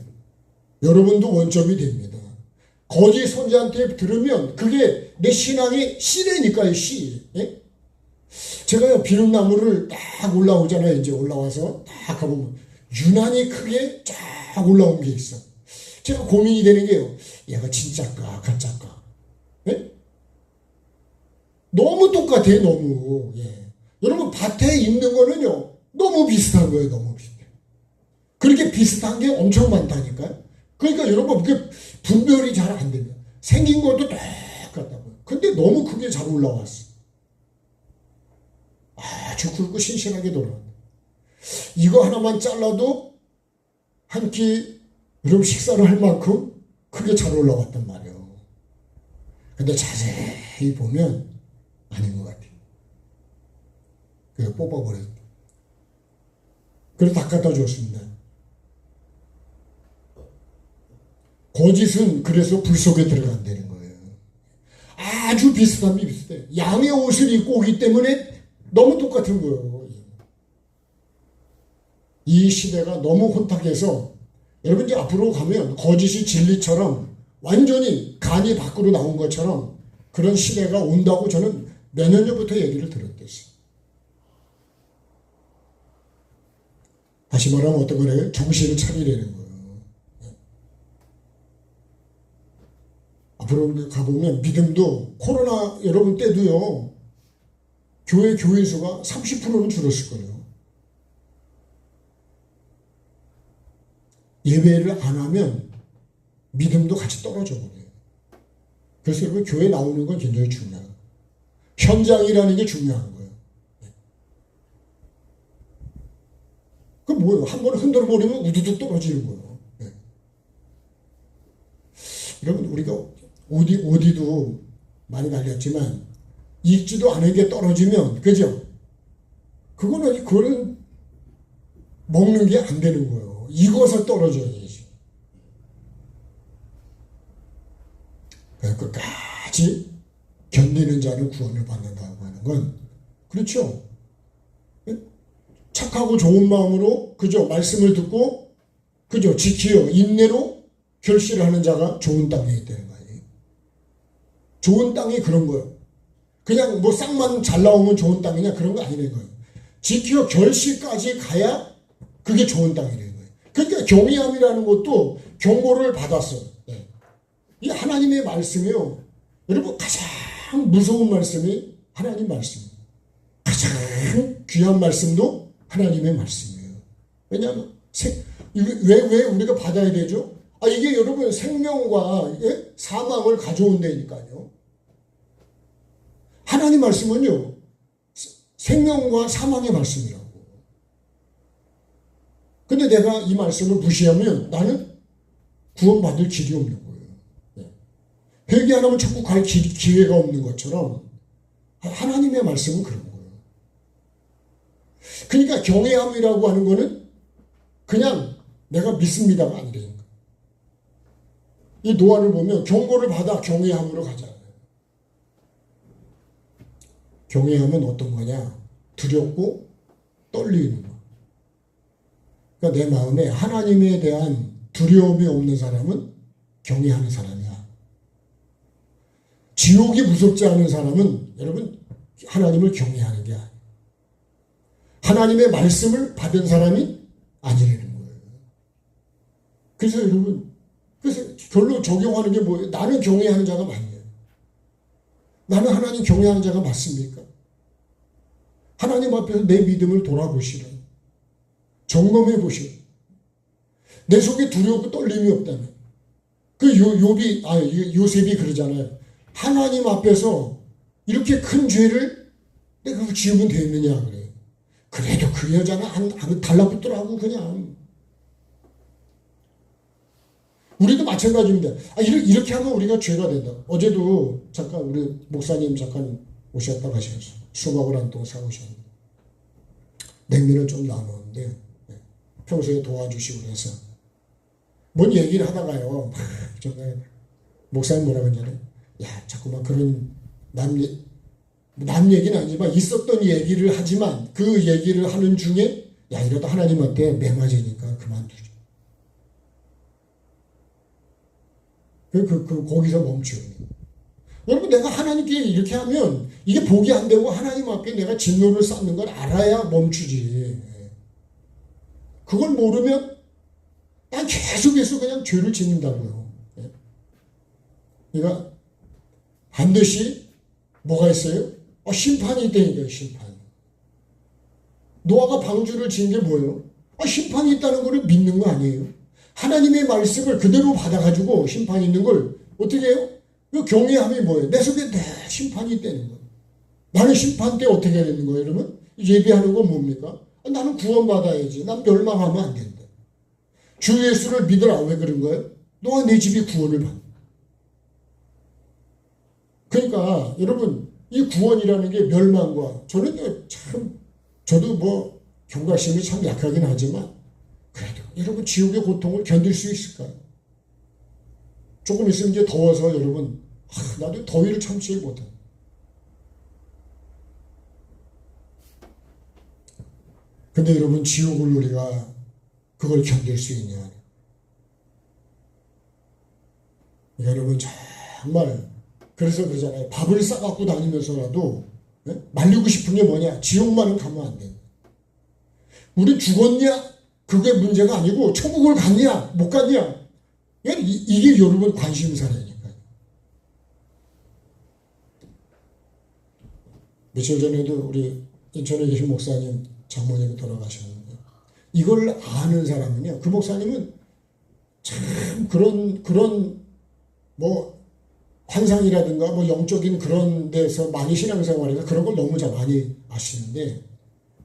Speaker 1: 여러분도 원점이 됩니다. 거짓 선지자한테 들으면 그게 내 신앙의 시래니까요. 시. 예? 제가요, 비눗나무를 딱 올라오잖아요. 이제 올라와서 딱 가보면 유난히 크게 쫙 올라온 게 있어. 제가 고민이 되는 게요, 얘가 진짜일까 가짜일까? 예? 너무 똑같아요. 너무. 여러분, 밭에 있는 거는요 너무 비슷한 거예요. 너무 비슷해. 그렇게 비슷한 게 엄청 많다니까요. 그러니까 여러분, 그게 분별이 잘 안 됩니다. 생긴 것도 똑같다고요. 근데 너무 크게 잘 올라왔어. 아주 굵고 신신하게 돌아온다. 이거 하나만 잘라도 한 끼 여러분 식사를 할 만큼 크게 잘 올라왔단 말이에요. 근데 자세히 보면 아닌 것 같아요. 뽑아버렸다. 그래서 다 갖다 줬습니다. 거짓은 그래서 불 속에 들어간다는 거예요. 아주 비슷합니다. 비슷해. 양의 옷을 입고 오기 때문에 너무 똑같은 거예요. 이 시대가 너무 혼탁해서 여러분 이제 앞으로 가면 거짓이 진리처럼 완전히 간이 밖으로 나온 것처럼 그런 시대가 온다고 저는 몇 년 전부터 얘기를 들었댔어요. 다시 말하면 어떤 거래요? 정신을 차리라는 거예요. 앞으로 가보면 믿음도 코로나 여러분 때도요. 교회 교인 수가 30%는 줄었을 거예요. 예배를 안 하면 믿음도 같이 떨어져 버려요. 그래서 여러분 교회 나오는 건 굉장히 중요해요. 현장이라는 게 중요한 거예요. 그 뭐예요? 한 번 흔들어 버리면 우두둑 떨어지는 거예요. 네. 여러분 우리가 어디도 많이 달렸지만 익지도 않은 게 떨어지면 그죠? 그거는 먹는 게 안 되는 거예요. 익어서 떨어져야지. 끝까지 견디는 자는 구원을 받는다고 하는 건 그렇죠. 착하고 좋은 마음으로 그죠? 말씀을 듣고 그죠? 지키어 인내로 결실을 하는 자가 좋은 땅에 있다는 거예요. 좋은 땅이 그런 거예요. 그냥 뭐 싹만 잘 나오면 좋은 땅이냐 그런 거 아니라는 거예요. 지키어 결실까지 가야 그게 좋은 땅이라는 거예요. 그러니까 경외함이라는 것도 경고를 받았어요. 네. 이 하나님의 말씀이요. 여러분 가장 무서운 말씀이 하나님 말씀이에요. 가장 귀한 말씀도 하나님의 말씀이에요. 왜냐하면 왜 우리가 받아야 되죠? 이게 여러분 생명과 사망을 가져온다니까요. 하나님 말씀은요. 생명과 사망의 말씀이라고. 근데 내가 이 말씀을 무시하면 나는 구원받을 길이 없는 거예요. 네. 회개 안 하면 자꾸 갈 기회가 없는 것처럼 하나님의 말씀은 그런 거예요. 그러니까 경외함이라고 하는 거는 그냥 내가 믿습니다가 아니라는 거예요. 이 노아를 보면 경고를 받아 경외함으로 가잖아요. 경외함은 어떤 거냐? 두렵고 떨리는 거. 그러니까 내 마음에 하나님에 대한 두려움이 없는 사람은 경외하는 사람이야. 지옥이 무섭지 않은 사람은 여러분 하나님을 경외하는 게 아니에요. 하나님의 말씀을 받은 사람이 아니라는 거예요. 그래서 여러분 결론 적용하는 게 뭐예요? 나는 경외하는 자가 맞냐? 나는 하나님 경외하는 자가 맞습니까? 하나님 앞에서 내 믿음을 돌아보시라. 점검해 보시라. 내 속에 두려움과 떨림이 없다면. 요셉이 그러잖아요. 하나님 앞에서 이렇게 큰 죄를 내가 지으면 되느냐 그래요. 그래도 그 여자는 안 달라붙더라고 그냥. 우리도 마찬가지입니다. 이렇게 하면 우리가 죄가 된다. 어제도 잠깐 우리 목사님 잠깐 오셨다 가셔서 수박을 한 통 사오셨는데 냉면을 좀 나눴는데 평소에 도와주시고 그래서 뭔 얘기를 하다가요. 목사님 뭐라 그러냐면 자꾸만 그런 남 얘기는 아니지만 있었던 얘기를 하지만 그 얘기를 하는 중에 이러다 하나님한테 매맞으니까 그만두죠. 거기서 멈춰요. 여러분 내가 하나님께 이렇게 하면 이게 복이 안 되고 하나님 앞에 내가 진노를 쌓는 걸 알아야 멈추지. 그걸 모르면 난 계속해서 그냥 죄를 짓는다고요. 그러니까 반드시 뭐가 있어요? 심판이 있다니까요. 심판. 노아가 방주를 지은 게 뭐예요? 심판이 있다는 걸 믿는 거 아니에요? 하나님의 말씀을 그대로 받아가지고 심판이 있는 걸 어떻게 해요? 그 경외함이 뭐예요? 내 속에 내 심판이 있다는 거예요. 나는 심판 때 어떻게 해야 되는 거예요, 여러분? 예배하는 건 뭡니까? 나는 구원받아야지. 난 멸망하면 안 된다. 주 예수를 믿으라. 왜 그런 거예요? 너와 내 집이 구원을 받는. 그러니까 여러분 이 구원이라는 게 멸망과 저는 참 저도 뭐 경각심이 참 약하긴 하지만 그래도 여러분 지옥의 고통을 견딜 수 있을까요? 조금 있으면 이제 더워서 여러분 나도 더위를 참지 못해. 근데 여러분 지옥을 우리가 그걸 견딜 수 있냐? 여러분 정말 그래서 그러잖아요. 밥을 싸갖고 다니면서라도 말리고 싶은 게 뭐냐? 지옥만은 가면 안 돼. 우리 죽었냐? 그게 문제가 아니고 천국을 갔냐? 못 갔냐? 이게 여러분 관심사라니까요. 며칠 전에도 우리 인천에 계신 목사님 장모님이 돌아가셨는데 이걸 아는 사람은요. 그 목사님은 참 그런 뭐 환상이라든가 뭐 영적인 그런 데서 많이 신앙생활이나 그런 걸 너무 잘 많이 아시는데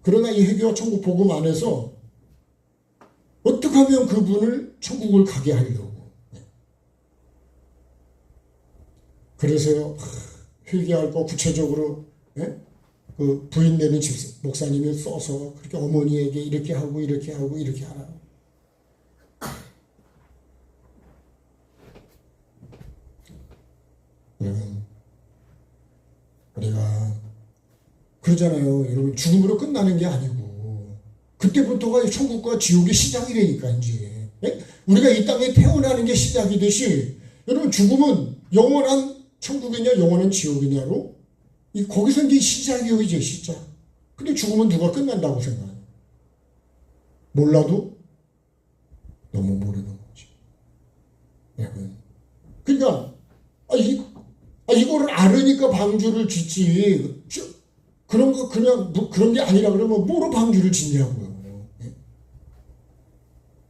Speaker 1: 그러나 이 회개와 천국 복음 안에서 어떻게 하면 그분을 천국을 가게 하려고 그래서 회개할 거 구체적으로 그 부인 내는 목사님이 써서 그렇게 어머니에게 이렇게 하고 이렇게 하고 이렇게 하라고. 여러분 우리가 그러잖아요. 여러분 죽음으로 끝나는 게 아니고 그때부터가 천국과 지옥의 시작이라니까 이제 우리가 이 땅에 태어나는 게 시작이듯이 여러분 죽음은 영원한 천국이냐 영원한 지옥이냐로 거기서 이제 시작이에요. 이제 시작. 근데 죽음은 누가 끝난다고 생각해요? 몰라도 너무 모르는 거지. 여러분 그러니까 이거를 알으니까 방주를 짓지. 그런 거 그냥 그런 게 아니라 그러면 뭐로 방주를 짓냐고요.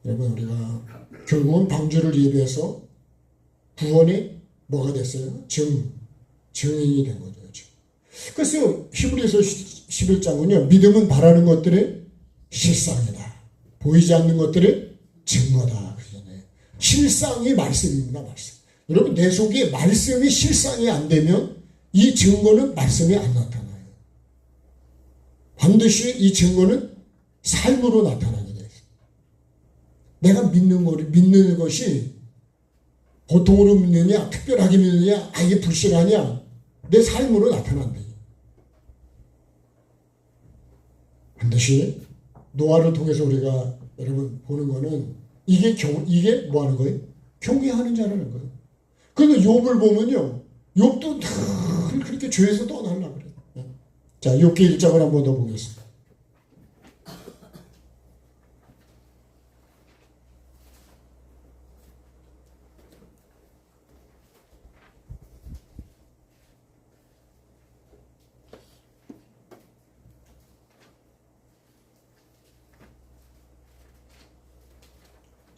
Speaker 1: 여러분 우리가 결국은 방주를 예배해서 구원이 뭐가 됐어요? 증인이 된 거죠. 그래서 히브리서 11장은요. 믿음은 바라는 것들의 실상이다. 보이지 않는 것들의 증거다. 그러잖아요. 실상이 말씀입니다. 말씀. 여러분 내 속에 말씀이 실상이 안 되면 이 증거는 말씀이 안 나타나요. 반드시 이 증거는 삶으로 나타나게 돼요. 내가 믿는 것이 보통으로 믿느냐 특별하게 믿느냐 이게 불신하냐 내 삶으로 나타난다. 반드시 노아를 통해서 우리가 여러분 보는 거는 이게 뭐 하는 거예요? 경외하는 자라는 거예요. 그래서 욥을 보면요. 욥도 늘 그렇게 죄에서 떠나려고 그래요. 자, 욥기 1장을 한번 더 보겠습니다.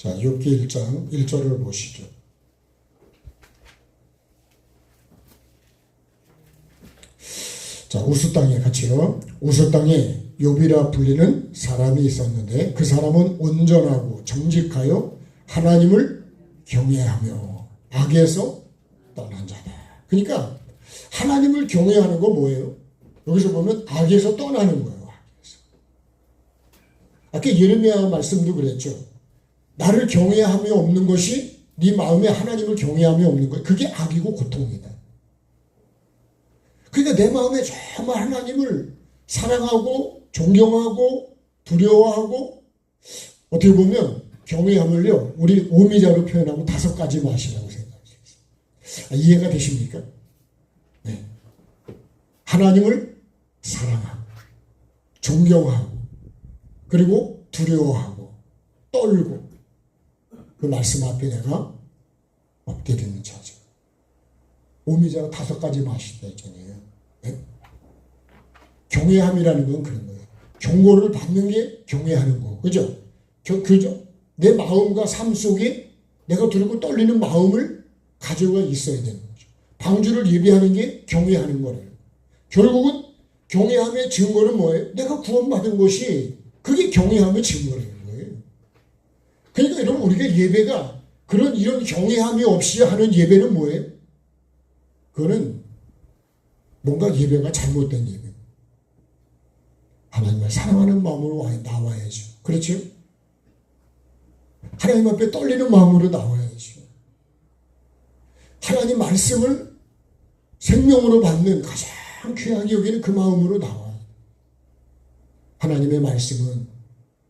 Speaker 1: 자, 욥기 1장 1절을 보시죠. 자, 우스 땅에 같이요. 우스 땅에 욥이라 불리는 사람이 있었는데 그 사람은 온전하고 정직하여 하나님을 경외하며 악에서 떠난 자다. 그러니까 하나님을 경외하는 거 뭐예요? 여기서 보면 악에서 떠나는 거예요. 악에서. 아까 예레미야 말씀도 그랬죠. 나를 경외함이 없는 것이 네 마음에 하나님을 경외함이 없는 거예요. 그게 악이고 고통이다. 그러니까 내 마음에 정말 하나님을 사랑하고 존경하고 두려워하고 어떻게 보면 경외함을요. 우리 오미자로 표현하면 5가지 맛이라고 생각할 수 있어요. 이해가 되십니까? 네. 하나님을 사랑하고 존경하고 그리고 두려워하고 떨고 그 말씀 앞에 내가 엎드리는 자죠. 오미자가 5가지 맛이 있다 했잖아요. 네? 경외함이라는 건 그런 거예요. 경고를 받는 게 경외하는 거. 그죠? 그죠? 내 마음과 삶 속에 내가 두렵고 떨리는 마음을 가져가 있어야 되는 거죠. 방주를 예배하는 게 경외하는 거래요. 결국은 경외함의 증거는 뭐예요? 내가 구원받은 것이 그게 경외함의 증거라는 거예요. 그러니까 여러분 우리가 예배가 이런 경외함이 없이 하는 예배는 뭐예요? 그거는 뭔가 예배가 잘못된 예배. 하나님을 사랑하는 마음으로 나와야죠. 그렇죠? 하나님 앞에 떨리는 마음으로 나와야죠. 하나님 말씀을 생명으로 받는 가장 귀하게 여기는 그 마음으로 나와요. 하나님의 말씀은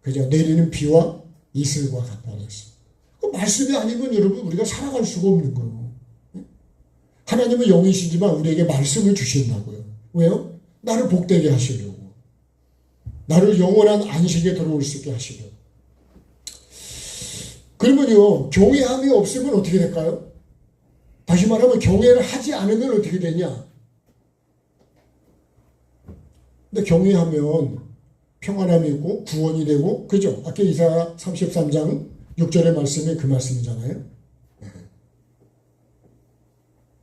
Speaker 1: 그저 내리는 비와 이슬과 같다 그랬어요. 그 말씀이 아니면 여러분 우리가 살아갈 수가 없는 거예요. 하나님은 영이시지만 우리에게 말씀을 주신다고요. 왜요? 나를 복되게 하시려고. 나를 영원한 안식에 들어올 수 있게 하시려고. 그러면요, 경외함이 없으면 어떻게 될까요? 다시 말하면 경외를 하지 않으면 어떻게 되냐? 근데 경외하면 평안함이 있고 구원이 되고, 그죠? 아까 이사야 33장 6절의 말씀이 그 말씀이잖아요.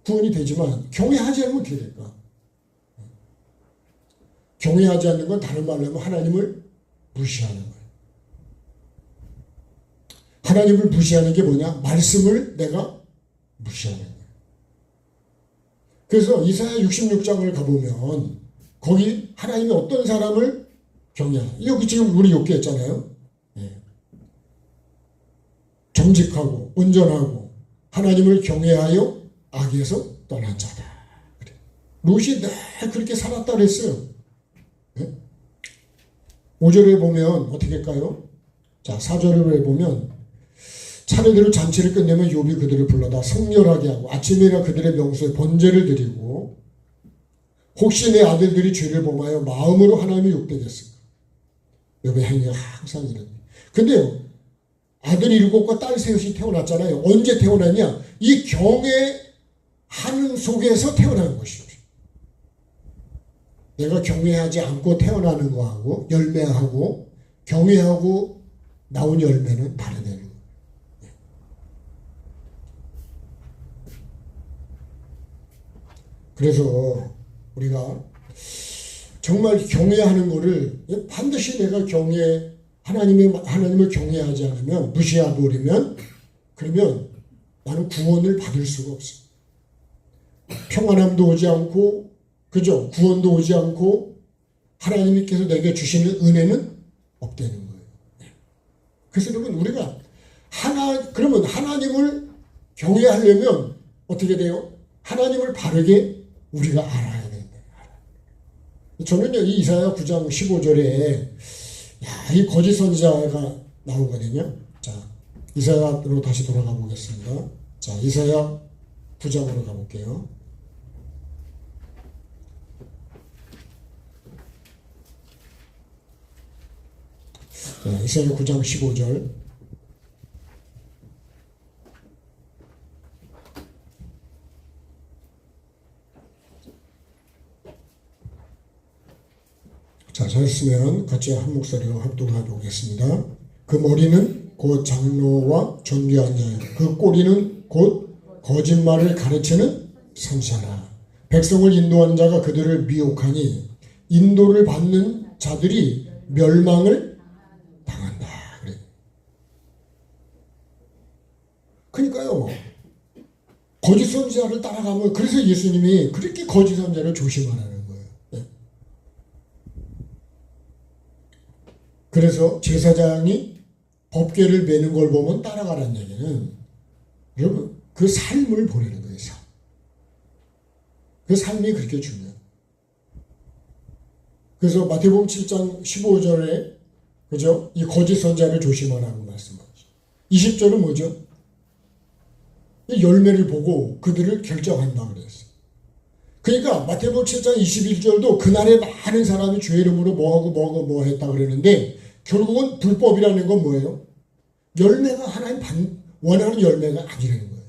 Speaker 1: 구원이 되지만 경외하지 않으면 어떻게 될까? 경외하지 않는 건 다른 말로 하면 하나님을 무시하는 거예요. 하나님을 무시하는 게 뭐냐? 말씀을 내가 무시하는 거예요. 그래서 이사야 66장을 가보면 거기 하나님이 어떤 사람을 경외하는, 여기 지금 우리 욕기했잖아요. 정직하고 온전하고 하나님을 경외하여 악에서 떠난 자다. 그래. 롯이 늘 그렇게 살았다 그랬어요. 5절에 보면 어떻게 할까요? 자, 4절에 보면 차례대로 잔치를 끝내면 욥이 그들을 불러다 성렬하게 하고 아침에나 그들의 명소에 번제를 드리고 혹시 내 아들들이 죄를 범하여 마음으로 하나님을 욕되겠을까? 욥의 행위가 항상 이런. 근데요, 아들 7과 딸 3이 태어났잖아요. 언제 태어났냐? 이 경외하는 속에서 태어난 것이죠. 내가 경외하지 않고 태어나는 거하고 열매하고 경외하고 나온 열매는 다르다는 거예요. 그래서 우리가 정말 경외하는 거를 반드시 내가 하나님을 경외하지 않으면 무시해버리면 그러면 나는 구원을 받을 수가 없어. 평안함도 오지 않고 그죠? 구원도 오지 않고 하나님께서 내게 주시는 은혜는 없다는 거예요. 그래서 여러분 우리가 그러면 하나님을 경외하려면 어떻게 돼요? 하나님을 바르게 우리가 알아야 된다. 저는요, 이 이사야 9장 15절에 이 거짓 선지자가 나오거든요. 자, 이사야로 다시 돌아가 보겠습니다. 자, 이사야 9장으로 가볼게요. 이사야 9장 15절. 자, 잘했으면 같이 한 목소리로 합독해 보겠습니다. 그 머리는 곧 장로와 존귀한 자요. 그 꼬리는 곧 거짓말을 가르치는 선사라. 백성을 인도한 자가 그들을 미혹하니 인도를 받는 자들이 멸망을 당한다. 그래. 그러니까요. 거짓 선지자를 따라가면 그래서 예수님이 그렇게 거짓 선지자를 조심하라는 거예요. 네. 그래서 제사장이 법궤를 매는 걸 보면 따라가라는 얘기는 여러분 그 삶을 보내는 거예요. 삶. 그 삶이 그렇게 중요해요. 그래서 마태복음 7장 15절에 그죠? 이 거짓 선지자를 조심하라고 말씀하죠. 20절은 뭐죠? 이 열매를 보고 그들을 결정한다 그랬어요. 그러니까 마태복음 7장 21절도 그날에 많은 사람이 주의 이름으로 뭐하고 뭐 했다 그러는데 결국은 불법이라는 건 뭐예요? 열매가 하나님 원하는 열매가 아니라는 거예요.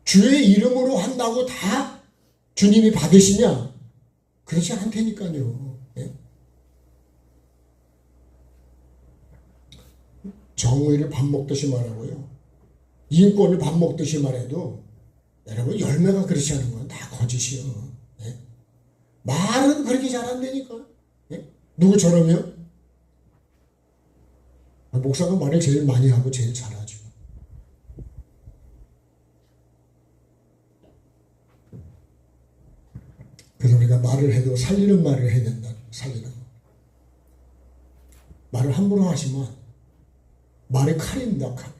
Speaker 1: 주의 이름으로 한다고 다 주님이 받으시냐? 그렇지 않다니까요. 예? 정의를 밥 먹듯이 말하고요. 인권을 밥 먹듯이 말해도 여러분 열매가 그렇지 않은 건 다 거짓이요. 예? 말은 그렇게 잘한다니까. 예? 누구처럼요? 목사가 말을 제일 많이 하고 제일 잘하죠. 그래서 우리가 말을 해도 살리는 말을 해야 된다. 살리는 거. 말을 함부로 하시면 말이 칼입니다, 칼.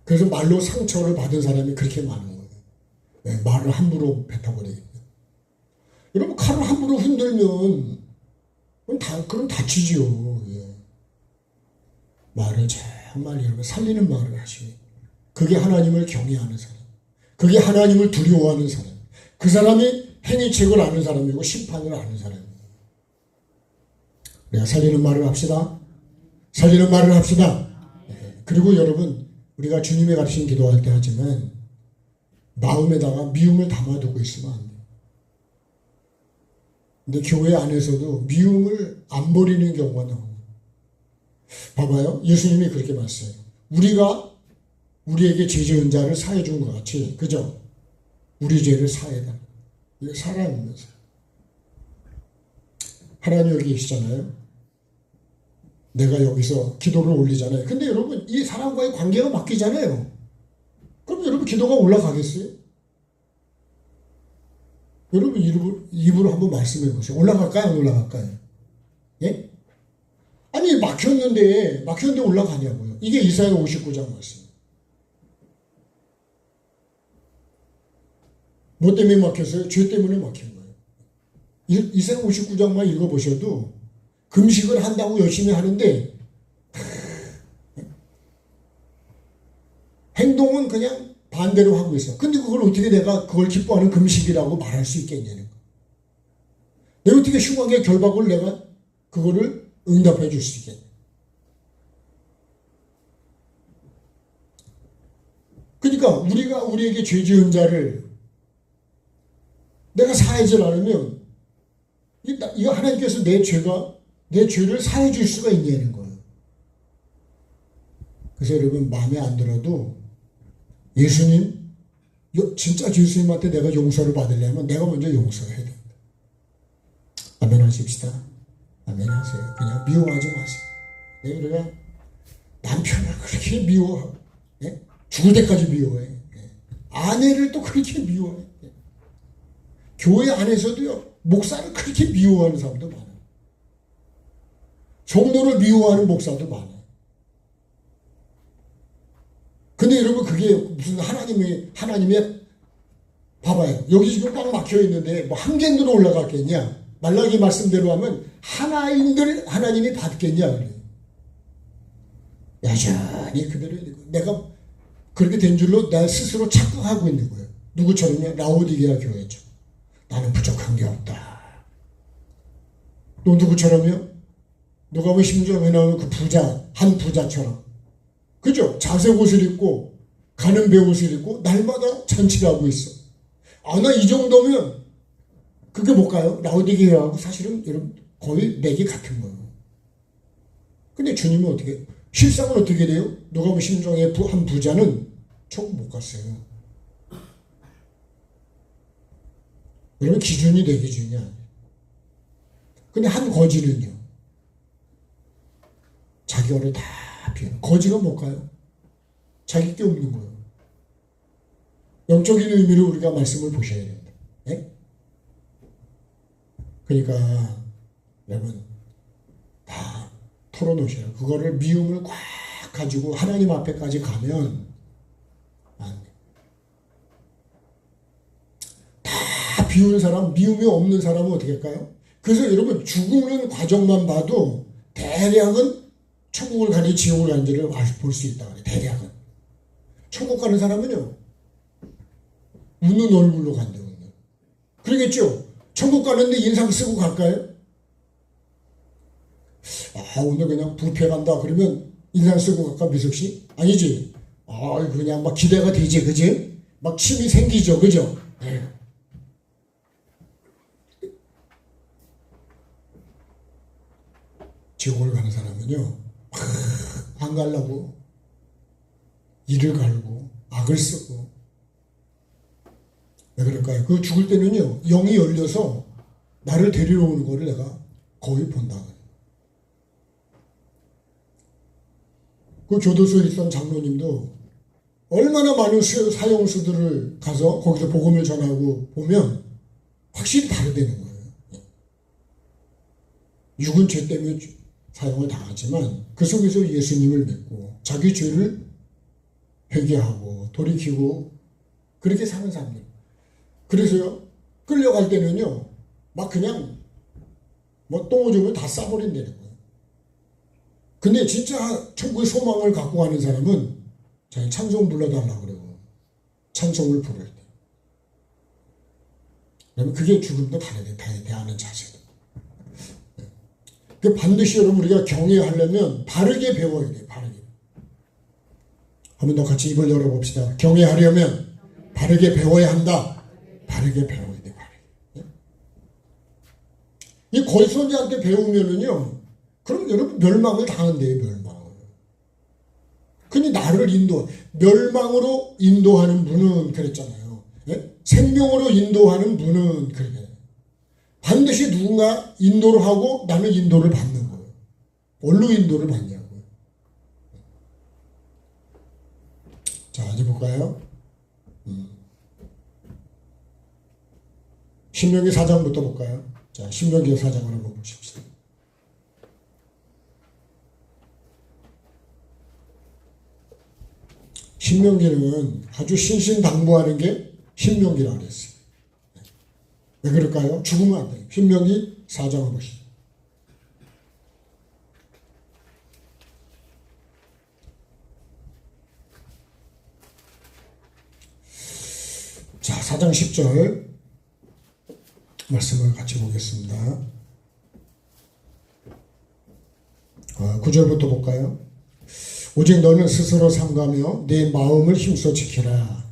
Speaker 1: 그래서 말로 상처를 받은 사람이 그렇게 많은 거예요. 네, 말을 함부로 뱉어버리겠다. 여러분, 칼을 함부로 흔들면 그럼 다치지요. 예. 말을 정말 여러분 살리는 말을 하시고, 그게 하나님을 경외하는 사람, 그게 하나님을 두려워하는 사람, 그 사람이 행위책을 아는 사람이고 심판을 아는 사람이에요. 우리가 살리는 말을 합시다. 살리는 말을 합시다. 예. 그리고 여러분, 우리가 주님의 가르침 기도할 때 하지만 마음에다가 미움을 담아두고 있으면 안 돼요. 근데 교회 안에서도 미움을 안 버리는 경우가 나옵니다. 봐봐요. 예수님이 그렇게 말씀해요. 우리가 우리에게 죄 지은 자를 사해 준 것 같이, 그죠? 우리 죄를 사해달라. 이게 사랑입니다. 하나님 여기 계시잖아요. 내가 여기서 기도를 올리잖아요. 근데 여러분, 이 사람과의 관계가 바뀌잖아요. 그럼 여러분 기도가 올라가겠어요? 여러분 입으로 한번 말씀해 보세요. 올라갈까요? 안 올라갈까요? 예? 아니, 막혔는데 올라가냐고요. 이게 이사야 59장 말씀. 뭐 때문에 막혔어요? 죄 때문에 막힌 거예요. 이사야 59장만 읽어보셔도 금식을 한다고 열심히 하는데 행동은 그냥 반대로 하고 있어. 근데 그걸 어떻게 내가 그걸 기뻐하는 금식이라고 말할 수 있겠냐는 거. 내가 어떻게 흉악의 결박을 내가 그거를 응답해 줄 수 있겠냐. 그러니까 우리가 우리에게 죄 지은 자를 내가 사하지 않으면 이거 하나님께서 내 죄를 사해 줄 수가 있냐는 거예요. 그래서 여러분, 마음에 안 들어도 예수님, 진짜 예수님한테 내가 용서를 받으려면 내가 먼저 용서해야 된다. 아멘 하십시다. 아멘 하세요. 그냥 미워하지 마세요. 우리가 남편을 그렇게 미워하고, 예? 죽을 때까지 미워해. 예? 아내를 또 그렇게 미워해. 예? 교회 안에서도요, 목사를 그렇게 미워하는 사람도 많아요. 성도를 미워하는 목사도 많아요. 근데 여러분, 그게 무슨 하나님의 봐봐요. 여기 지금 꽉 막혀 있는데 뭐 한 갠으로 올라갔겠냐? 말라기 말씀대로 하면 하나님이 받겠냐? 그래요. 여전히 그대로 내가 그렇게 된 줄로 나 스스로 착각하고 있는 거예요. 누구처럼요? 라오디게아 교회죠. 나는 부족한 게 없다. 또 누구처럼요? 누가 뭐 심지어 나오는 그 한 부자처럼. 그죠? 자색 옷을 입고 가는 배옷을 입고 날마다 잔치를 하고 있어. 나 이 정도면 그게 뭘까요? 라오디게아하고 사실은 여러분 거의 맥이 같은 거예요. 근데 주님은 어떻게, 실상은 어떻게 돼요? 누가 뭐 심정의 한 부자는 천국 못 갔어요. 여러분, 기준이 내 기준이 아니에요. 근데 한 거지는요, 자기 얼을 다 피우는 거지가 뭘까요? 자기 게 없는 거예요. 영적인 의미로 우리가 말씀을 보셔야 됩니다. 네? 그러니까 여러분 다 털어놓으셔요. 그거를 미움을 꽉 가지고 하나님 앞에까지 가면 안 돼. 다 비운 사람, 미움이 없는 사람은 어떻게 할까요? 그래서 여러분, 죽는 과정만 봐도 대략은 천국을 가는지 지옥을 가는지를 볼 수 있다 그래. 대략은. 천국 가는 사람은요, 웃는 얼굴로 간대요. 그러겠죠? 천국 가는데 인상 쓰고 갈까요? 오늘 그냥 부패 간다 그러면 인상 쓰고 갈까, 미숙 씨? 아니지. 그냥 막 기대가 되지, 그지? 막 침이 생기죠, 그죠? 네. 지옥을 가는 사람은요, 안 가려고 이를 갈고 악을 쓰고. 왜 그럴까요? 그 죽을 때는요, 영이 열려서 나를 데리러 오는 거를 내가 거의 본다. 그 교도소에 있던 장로님도 얼마나 많은 사형수들을 가서 거기서 복음을 전하고 보면 확실히 다르다는 거예요. 육은 죄 때문에 사형을 당하지만 그 속에서 예수님을 믿고 자기 죄를 회개하고 돌이키고 그렇게 사는 사람들. 그래서요, 끌려갈 때는요, 막 그냥 뭐 똥오줌을 다 싸버린다는 거예요. 근데 진짜 천국의 소망을 갖고 가는 사람은 자기 찬송 불러달라고 그러고 찬송을 부를 때. 그러면 그게 죽음도 다르게 대하는 자세다. 그 반드시 여러분 우리가 경외하려면 바르게 배워야 돼요. 바르게. 한 번 더 같이 입을 열어봅시다. 경외하려면 바르게 배워야 한다. 바르게 배워야 돼. 바르게. 이 거짓선지한테 배우면은요, 그럼 여러분 멸망을 당한대요. 멸망을. 근데 나를 멸망으로 인도하는 분은 그랬잖아요. 예? 생명으로 인도하는 분은 그렇게 반드시 누군가 인도를 하고 나는 인도를 받는 거예요. 뭘로 인도를 받냐고요. 자, 이제 볼까요? 신명기 4장부터 볼까요? 자, 신명기 4장을 한번 보십시오. 신명기는 아주 신신당부하는 게 신명기라고 그랬어요. 왜 그럴까요? 죽으면 안 돼요. 신명기 4장을 보시죠. 자, 4장 10절 말씀을 같이 보겠습니다. 9절부터 볼까요? 오직 너는 스스로 삼가며 내 마음을 힘써 지키라.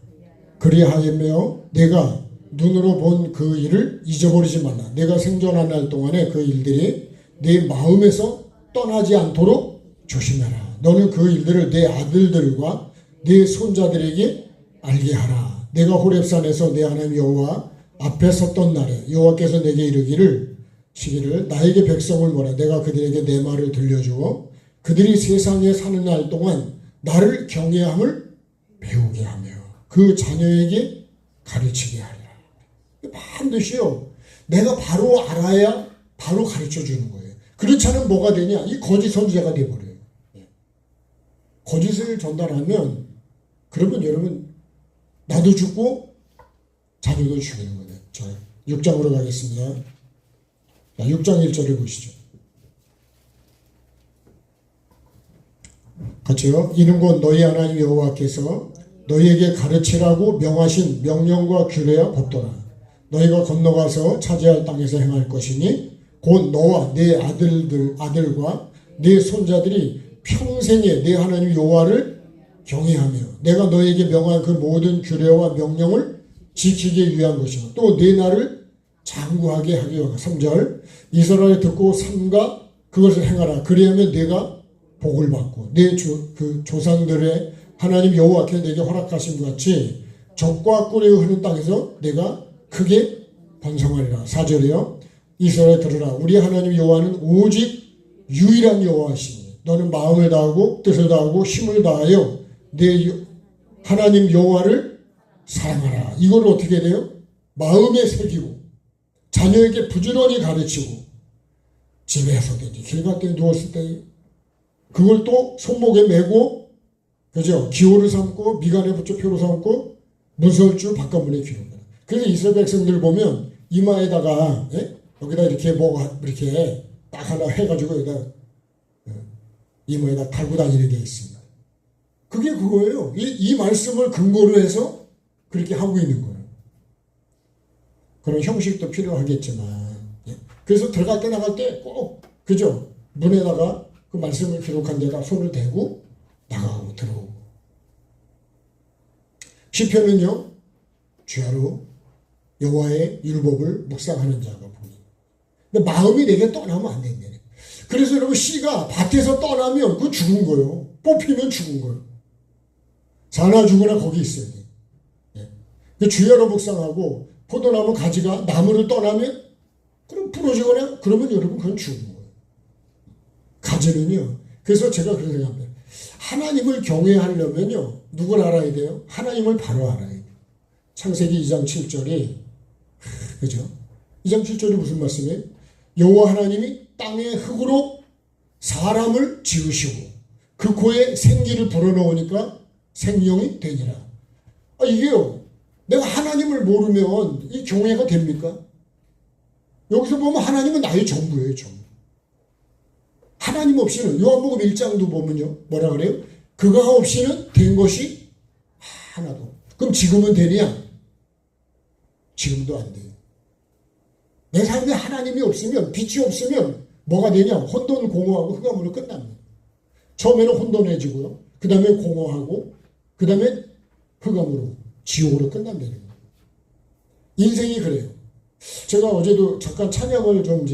Speaker 1: 그리하여 내가 눈으로 본 그 일을 잊어버리지 말라. 내가 생존한 날 동안에 그 일들이 내 마음에서 떠나지 않도록 조심해라. 너는 그 일들을 내 아들들과 내 손자들에게 알게 하라. 내가 호렙산에서 내 하나님 여호와 앞에 섰던 날에 여호와께서 내게 이르기를 시기를 나에게 백성을 모아 내가 그들에게 내 말을 들려주어 그들이 세상에 사는 날 동안 나를 경외함을 배우게 하며 그 자녀에게 가르치게 하리라. 반드시요, 내가 바로 알아야 바로 가르쳐 주는 거예요. 그렇지 않으면 뭐가 되냐? 이 거짓 선지자가 돼버려요. 거짓을 전달하면 그러면 여러분 나도 죽고 자녀도 죽이는 거예요. 자, 6장으로 가겠습니다. 자, 6장 1절을 보시죠. 같이요. 이는 곧 너희 하나님 여호와께서 너희에게 가르치라고 명하신 명령과 규례와 법도라. 너희가 건너가서 차지할 땅에서 행할 것이니 곧 너와 내 아들과 내 손자들이 평생에 내 하나님 여호와를 경외하며 내가 너희에게 명한 그 모든 규례와 명령을 지키기 위한 것이요 또 내 날을 장구하게 하기 위하여. 3절 이스라엘이 듣고 삼가 그것을 행하라. 그리하면 내가 복을 받고 내 조상들의 하나님 여호와께서 내게 허락하신 것 같이 적과 꿀이 흐르는 땅에서 내가 크게 번성하리라. 4절이요. 이스라엘 들으라. 우리 하나님 여호와는 오직 유일한 여호와시니 너는 마음을 다하고 뜻을 다하고 힘을 다하여 내 하나님 여호와를 사랑하라. 이걸 어떻게 돼요? 마음에 새기고 자녀에게 부지런히 가르치고 집에서든지 길 갈 때 누웠을 때 그걸 또 손목에 메고 그죠? 기호를 삼고 미간에 붙여 표로 삼고 문설주 바깥문에 기는 거예요. 그래서 이스라엘 백성들 보면 이마에다가 여기다 이렇게 뭐가 이렇게 딱 하나 해가지고 여기다 이마에다 달고 다니는 게 있습니다. 그게 그거예요. 이 말씀을 근거로 해서 그렇게 하고 있는 거예요. 그런 형식도 필요하겠지만 그래서 들어갈 때 나갈 때 꼭 그죠? 문에다가 그 말씀을 기록한 데다 손을 대고 나가고 들어오고. 시편은요 주야로 여호와의 율법을 묵상하는 자가 보니. 근데 마음이 내게 떠나면 안 된다네. 그래서 여러분 씨가 밭에서 떠나면 그건 죽은 거예요. 뽑히면 죽은 거예요. 사나 죽으나 거기 있어야 돼. 그 주야로 묵상하고 포도나무 가지가 나무를 떠나면 그럼 부러지거나 그러면 여러분 그건 죽은 거예요. 가지는요. 그래서 제가 그런 생각합니다. 하나님을 경외하려면요. 누굴 알아야 돼요? 하나님을 바로 알아야 돼요. 창세기 2장 7절이 그죠? 2장 7절이 무슨 말씀이에요? 여호와 하나님이 땅의 흙으로 사람을 지으시고 그 코에 생기를 불어넣으니까 생명이 되니라. 이게요, 내가 하나님을 모르면 이 경외가 됩니까? 여기서 보면 하나님은 나의 전부예요, 전부. 하나님 없이는, 요한복음 1장도 보면요, 뭐라 그래요? 그가 없이는 된 것이 하나도. 그럼 지금은 되냐? 지금도 안 돼요. 내 삶에 하나님이 없으면, 빛이 없으면 뭐가 되냐? 혼돈, 공허하고 흑암으로 끝납니다. 처음에는 혼돈해지고요. 그 다음에 공허하고, 그 다음에 흑암으로, 지옥으로 끝난다는 거예요. 인생이 그래요. 제가 어제도 잠깐 찬양을 좀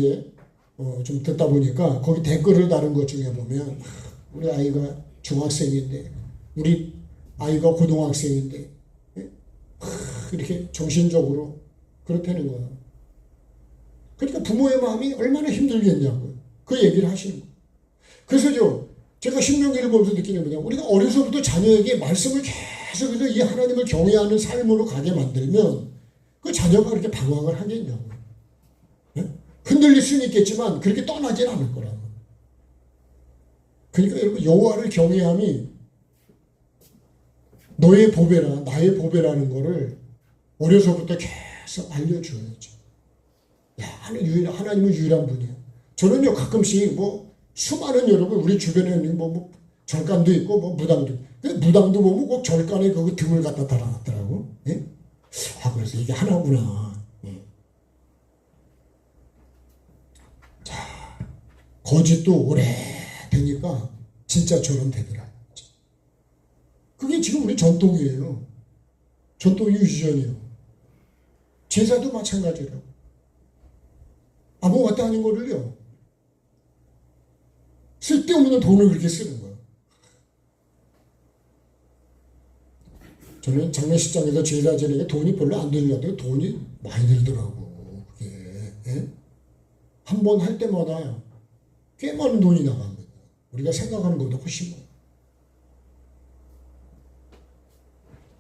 Speaker 1: 좀 듣다 보니까 거기 댓글을 다른 것 중에 보면 우리 아이가 중학생인데, 우리 아이가 고등학생인데, 이렇게 정신적으로 그렇다는 거예요. 그러니까 부모의 마음이 얼마나 힘들겠냐고요. 그 얘기를 하시는 거예요. 그래서 제가 신명기를 보면서 느끼는 거냐, 우리가 어려서부터 자녀에게 말씀을 계속해서 이 하나님을 경외하는 삶으로 가게 만들면 그 자녀가 그렇게 방황을 하겠냐고요. 네? 흔들릴 수는 있겠지만 그렇게 떠나진 않을 거라고. 그러니까 여러분, 여호와를 경외함이 너의 보배라, 나의 보배라는 거를 어려서부터 계속 알려줘야죠. 야, 하나님은 유일한 분이야. 저는요, 가끔씩 수많은 여러분, 우리 주변에 절간도 있고, 무당도 있고, 무당도 보면 꼭 절간에 그 등을 갖다 달아놨더라고. 예? 그래서 이게 하나구나. 예. 자, 거짓도 오래 되니까 진짜처럼 되더라. 그게 지금 우리 전통이에요. 전통 유지전이에요. 제사도 마찬가지라고. 아무것도 아닌 거를요, 쓸데없는 돈을 그렇게 쓰는 거예요. 저는 장례식장에서 제사 지내게 돈이 별로 안 들려도 돈이 많이 들더라고. 그게. 예? 한 번 할 때마다 꽤 많은 돈이 나갑니다. 우리가 생각하는 것보다 훨씬 많아요.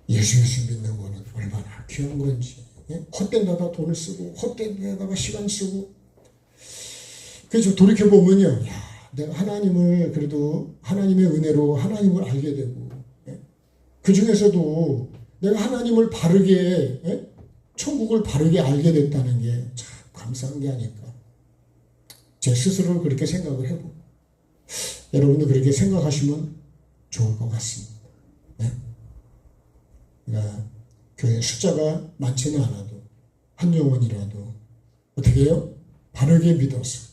Speaker 1: 예수 믿는 거는 얼마나 귀한 건지. 예? 헛된 데다 돈을 쓰고, 헛된 데다가 시간 쓰고. 그래서 돌이켜보면요, 야, 내가 하나님을, 그래도 하나님의 은혜로 하나님을 알게 되고, 예? 그 중에서도 내가 하나님을 바르게, 예? 천국을 바르게 알게 됐다는 게 참 감사한 게 아닐까. 제 스스로를 그렇게 생각을 해보고, 여러분도 그렇게 생각하시면 좋을 것 같습니다. 예? 그러니까 교회 숫자가 많지는 않아도 한 영혼이라도 어떻게 해요? 바르게 믿어서,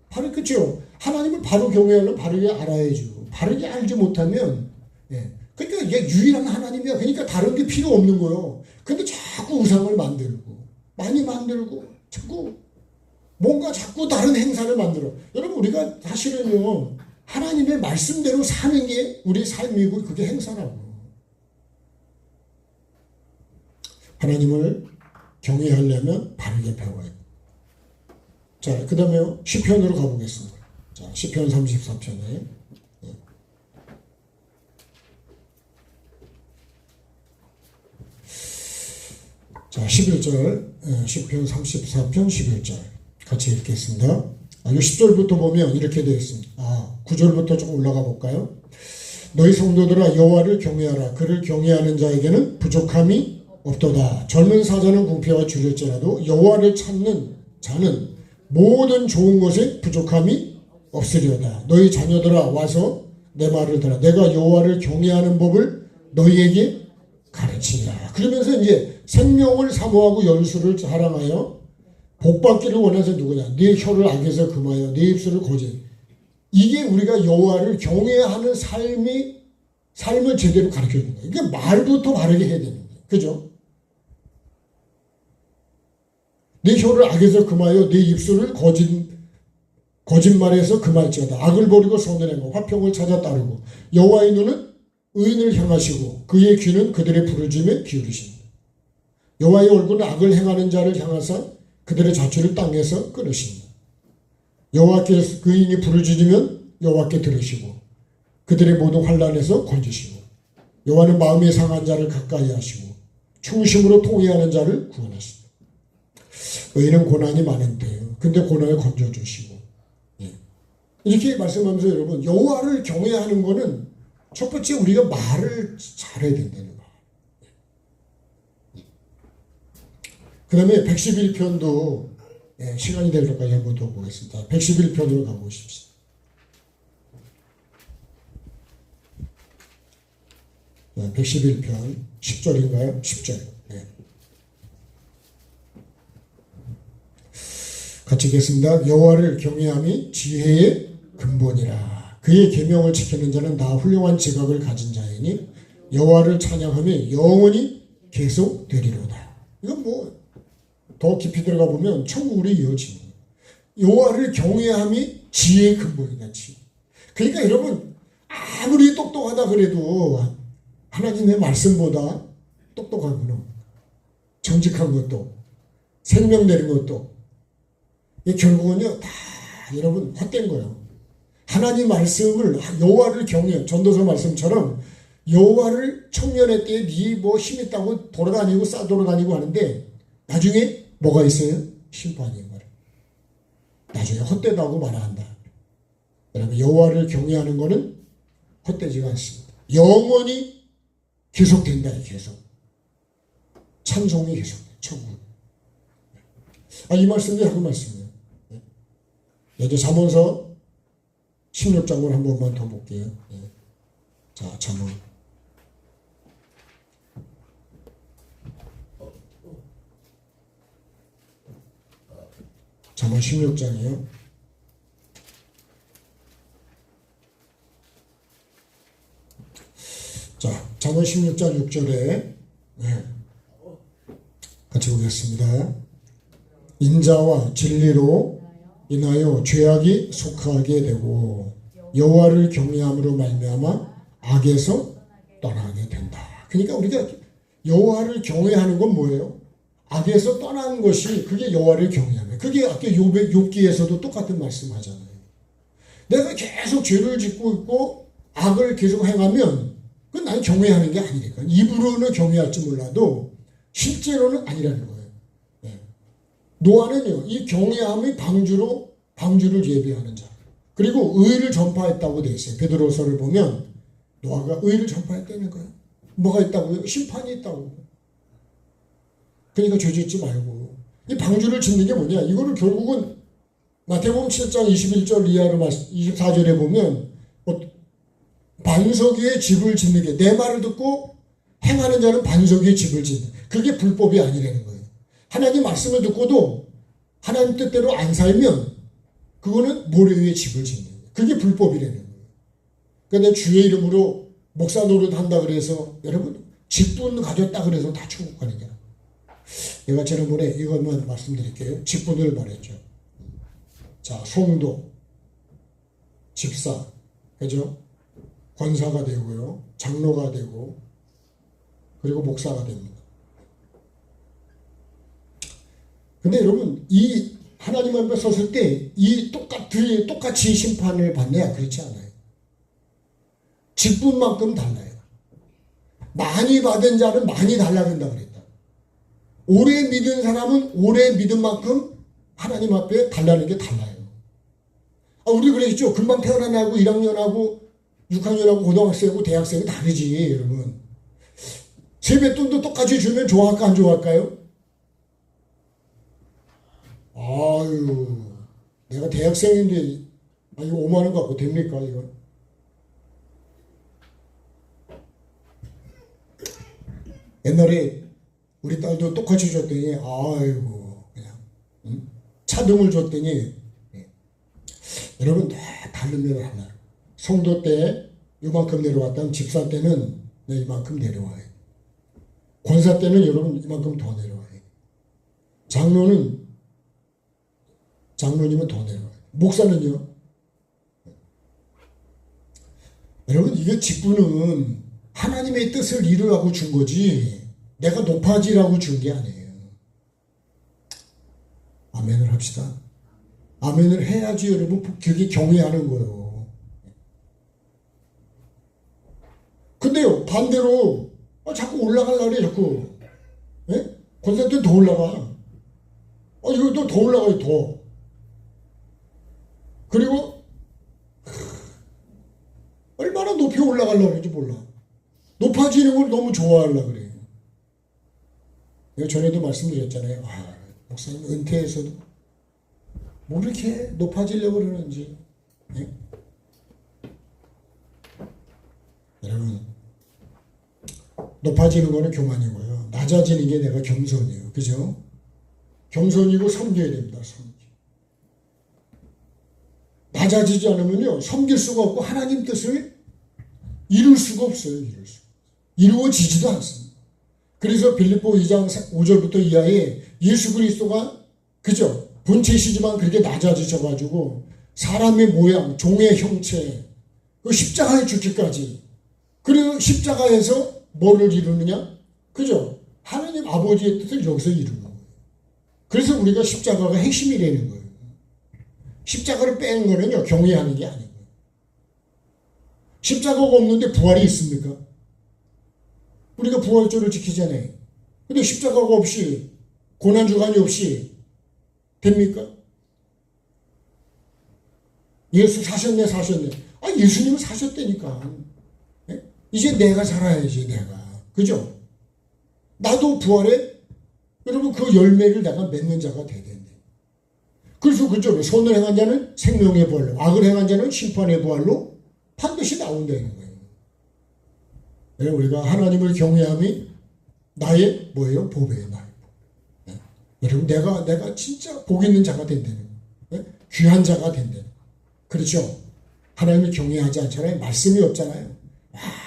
Speaker 1: 바로 그죠? 하나님을 바로 경외하려면 바르게 알아야죠. 바르게 알지 못하면, 예. 그러니까 이게 유일한 하나님이야. 그러니까 다른 게 필요 없는 거예요. 근데 자꾸 우상을 만들고, 많이 만들고, 자꾸 다른 행사를 만들어. 여러분, 우리가 사실은요, 하나님의 말씀대로 사는 게 우리 삶이고, 그게 행사라고. 하나님을 경외하려면 바르게 배워야 돼. 자, 그 다음에 시편으로 가보겠습니다. 자, 시편 34편에. 자, 11절, 시편 34편 11절. 같이 읽겠습니다. 10절부터 보면 이렇게 되어 있습니다. 9절부터 조금 올라가 볼까요? 너희 성도들아, 여호와를 경외하라. 그를 경외하는 자에게는 부족함이 없도다. 젊은 사자는 궁핍과 줄일지라도 여호와를 찾는 자는 모든 좋은 것에 부족함이 없으리로다. 너희 자녀들아, 와서 내 말을 들어. 내가 여호와를 경외하는 법을 너희에게 가르치리라. 그러면서 이제 생명을 사모하고 연수를 사랑하여 복받기를 원해서 누구냐? 네 혀를 악에서 금하여 네 입술을 거짓. 이게 우리가 여호와를 경외하는 삶을 제대로 가르쳐주는 거예요. 그러니까 말부터 바르게 해야 되는 거예요. 그죠? 네 혀를 악에서 금하여 네 입술을 거짓말에서 금할지어다. 악을 버리고 선을 행하고 화평을 찾아 따르고 여호와의 눈은 의인을 향하시고 그의 귀는 그들의 부르짖음에 기울이신다. 여호와의 얼굴은 악을 행하는 자를 향하사 그들의 자취를 땅에서 끊으신다. 여호와께 의인이 부르짖으면 여호와께 들으시고 그들의 모든 환난에서 건지시고 여호와는 마음이 상한 자를 가까이 하시고 충심으로 통회하는 자를 구원하신다. 의인은 고난이 많은데요. 근데 고난을 건져주시고, 예. 이렇게 말씀하면서 여러분 여호와를 경외하는 거는 첫 번째 우리가 말을 잘해야 된다는 거. 그 다음에 111편도 시간이 될 때까지 한번 더 보겠습니다. 111편으로 가보십시오. 네, 111편 10절인가요? 10절. 네. 같이 읽겠습니다. 여호와를 경외함이 지혜의 근본이라. 그의 계명을 지키는 자는 다 훌륭한 지각을 가진 자이니 여호와를 찬양함이 영원히 계속되리로다. 이건 뭐 더 깊이 들어가 보면 천국으로 이어지는 여호와를 경외함이 지혜의 근본이다. 지혜. 그러니까 여러분 아무리 똑똑하다 그래도 하나님의 말씀보다 똑똑한 거는 정직한 것도 생명 내는 것도 결국은요 다 여러분 헛된 거예요. 하나님 말씀을 여호와를 경외 전도서 말씀처럼 여호와를 청년의 때에 네 뭐 힘 있다고 돌아다니고 싸돌아다니고 하는데 나중에 뭐가 있어요? 심판인 거예요. 나중에 헛되다고 말한다. 여러분 여호와를 경외하는 거는 헛되지가 않습니다. 영원히 계속된다. 계속 찬송이 계속돼. 천국. 이 말씀이 하는 말씀이에요. 이제 잠언서 16장을 한 번만 더 볼게요. 자, 잠언. 잠언 16장이에요. 자, 잠언 16장 6절에 같이 보겠습니다. 인자와 진리로 인하여 죄악이 속하게 되고 여호와를 경외함으로 말미암아 악에서 떠나게 된다. 그러니까 우리가 여호와를 경외하는 건 뭐예요? 악에서 떠나는 것이 그게 여호와를 경외하면. 그게 아까 욥기에서도 똑같은 말씀하잖아요. 내가 계속 죄를 짓고 있고 악을 계속 행하면 그건 난 경외하는 게 아니니까. 입으로는 경외할지 몰라도 실제로는 아니라는 거예요. 노아는요, 이 경외함의 방주를 예비하는 자. 그리고 의를 전파했다고 되어 있어요. 베드로서를 보면 노아가 의를 전파했다는 거예요. 뭐가 있다고요? 심판이 있다고. 그러니까 죄 짓지 말고. 이 방주를 짓는 게 뭐냐? 이거를 결국은 마태복음 7장 21절 이하로 24절에 보면 반석 위에 집을 짓는 게 내 말을 듣고 행하는 자는 반석 위에 집을 짓는. 그게 불법이 아니라는 거예요. 하나님 말씀을 듣고도 하나님 뜻대로 안 살면 그거는 모래 위에 집을 짓는 거예요. 그게 불법이라는 거예요. 그러니까 주의 이름으로 목사 노릇 한다 그래서 여러분 직분 가졌다 그래서 다 천국 가는 게. 내가 지난번에 이것만 말씀드릴게요. 직분을 말했죠. 자, 송도, 집사, 그죠? 권사가 되고요, 장로가 되고, 그리고 목사가 됩니다. 근데 여러분, 이 하나님 앞에 섰을 때 이 똑같이 심판을 받냐? 그렇지 않아요. 직분만큼 달라요. 많이 받은 자는 많이 달라진다 그랬다. 오래 믿은 사람은 오래 믿은 만큼 하나님 앞에 달라는 게 달라요. 우리 그랬죠. 금방 태어나고 1학년하고 6학년하고 고등학생하고 대학생은 다르지, 여러분. 세뱃돈도 똑같이 주면 좋아할까 안 좋아할까요? 아유, 내가 대학생인데 이거 5만 원 갖고 됩니까 이거? 옛날에 우리 딸도 똑같이 줬더니 아이고 그냥 차등을 줬더니 여러분 다 다른 데로 하나. 성도 때 이만큼 내려왔다면 집사 때는 이만큼 내려와요. 권사 때는 여러분 이만큼 더 내려와요. 장로님은 더 내려와요. 목사는요. 여러분 이게 직분은 하나님의 뜻을 이루라고 준 거지 내가 높아지라고 준 게 아니에요. 아멘을 합시다. 아멘을 해야지 여러분 그게 경외하는 거예요. 근데요 반대로 자꾸 올라가려고 그래 자꾸. 권사 때는 더 올라가. 이것도 더 올라가요 더. 그리고 올라가려고 그러지 몰라. 높아지는 걸 너무 좋아하려고 그래요. 내가 전에도 말씀드렸잖아요. 목사님 은퇴해서도 뭐 이렇게 높아지려고 그러는지. 네? 여러분, 높아지는 거는 교만이고요. 낮아지는 게 내가 겸손이에요. 그죠? 겸손이고 섬겨야 됩니다. 낮아지지 않으면요, 섬길 수가 없고 하나님 뜻을 이룰 수가 없어요. 이루어지지도 않습니다. 그래서 빌립보 2장 5절부터 이하에 예수 그리스도가 그죠? 본체시지만 그렇게 낮아지셔가지고 사람의 모양, 종의 형체, 그 십자가에 죽기까지, 그리고 십자가에서 뭐를 이루느냐? 그죠? 하나님 아버지의 뜻을 여기서 이루는 거예요. 그래서 우리가 십자가가 핵심이 되는 거예요. 십자가를 빼는 거는요, 경외하는 게 아니고요. 십자가가 없는데 부활이 있습니까? 우리가 부활절을 지키잖아요. 근데 십자가가 없이, 고난주간이 없이 됩니까? 예수 사셨네. 예수님은 사셨다니까. 네? 이제 내가 살아야지, 내가. 그죠? 나도 부활에, 여러분, 그 열매를 내가 맺는 자가 돼야 된대. 그래서 그죠? 선을 행한 자는 생명의 부활로, 악을 행한 자는 심판의 부활로 반드시 나온다는 거예요. 우리가 하나님을 경외함이 나의 뭐예요? 보배예요. 나의 보배. 네? 여러분, 내가 진짜 복 있는 자가 된다는 거예요. 네? 귀한 자가 된다는 거예요. 그렇죠? 하나님을 경외하지 않잖아요. 말씀이 없잖아요.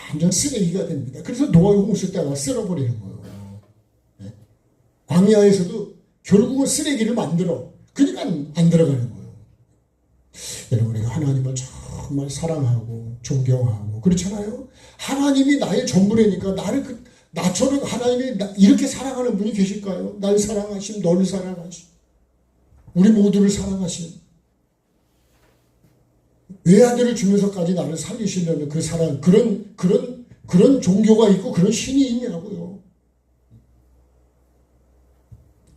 Speaker 1: 완전 쓰레기가 됩니다. 그래서 노아의 홍수 때가 쓸어버리는 거예요. 네? 광야에서도 결국은 쓰레기를 만들어. 그러니까 안 들어가는 거예요. 여러분, 우리가 하나님을 정말 사랑하고 존경하고 그렇잖아요. 하나님이 나의 전부라니까 나처럼 하나님이 이렇게 사랑하는 분이 계실까요? 날 사랑하심, 너를 사랑하심, 우리 모두를 사랑하심, 외아들을 주면서까지 나를 살리시려는 그 사랑, 그런 종교가 있고 그런 신이 있냐고요.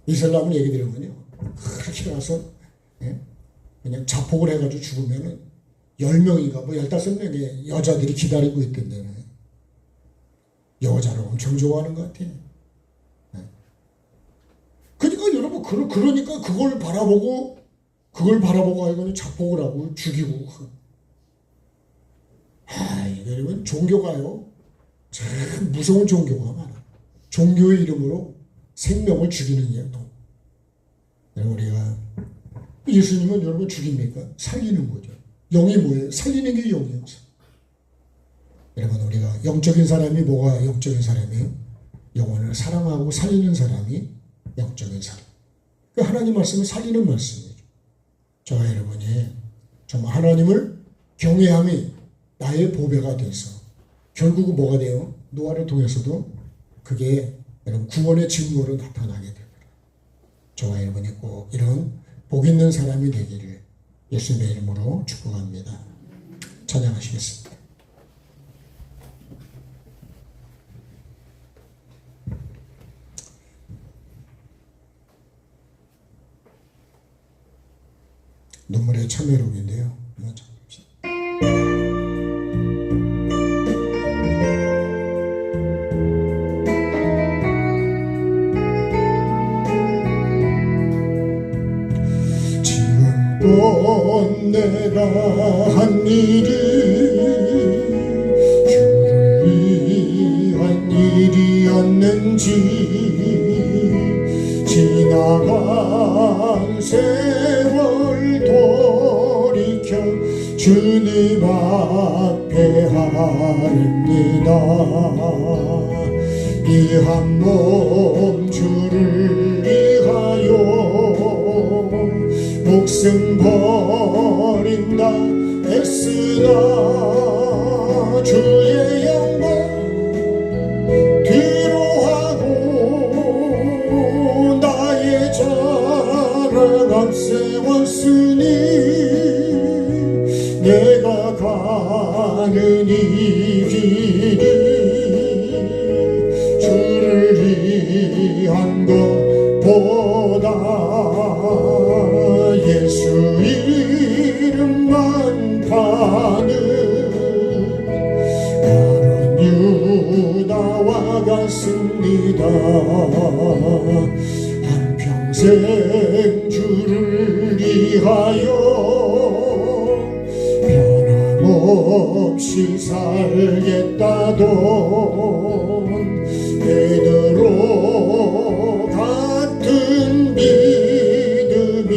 Speaker 1: 이슬람을 얘기 드리면요, 그렇게 와서 그냥 자폭을 해가지고 죽으면은 10명인가 뭐 15명의 여자들이 기다리고 있던데, 여자를 엄청 좋아하는 것 같아요. 그러니까 여러분, 그러니까 그걸 바라보고 이거는 자폭을 하고 죽이고. 여러분, 종교가요, 참 무서운 종교가 많아. 종교의 이름으로 생명을 죽이는 게 또. 우리가 예수님은 여러분 죽입니까? 살리는 거죠. 영이 뭐예요? 살리는 게 영이에요. 여러분, 우리가 영적인 사람이 뭐가 영적인 사람이에요? 영혼을 사랑하고 살리는 사람이 영적인 사람. 그 하나님 말씀을 살리는 말씀이죠. 저와 여러분이 정말 하나님을 경외함이 나의 보배가 돼서 결국은 뭐가 돼요? 노아를 통해서도 그게 여러분 구원의 증거로 나타나게 됩니다. 저와 여러분이 꼭 이런 복 있는 사람이 되기를 예수님의 이름으로 축복합니다. 찬양하시겠습니다. 눈물의 참회록인데요. 지금껏 내가 한 일이 주를 위한 일이었는지, 지나간 세월 돌이켜 주님 앞에 하렵니다. 이 한 몸 주를 위하여 목숨 버린다 애쓰나 주의 영광 뒤로하고 나의 자랑 앞세웠으니, 내가 가는 이 길이 주를 위한 것보다 예수 이름만 파는 나와 같습니다. 한평생 주를 위하여 변함없이 살겠다던 베드로 같은 믿음이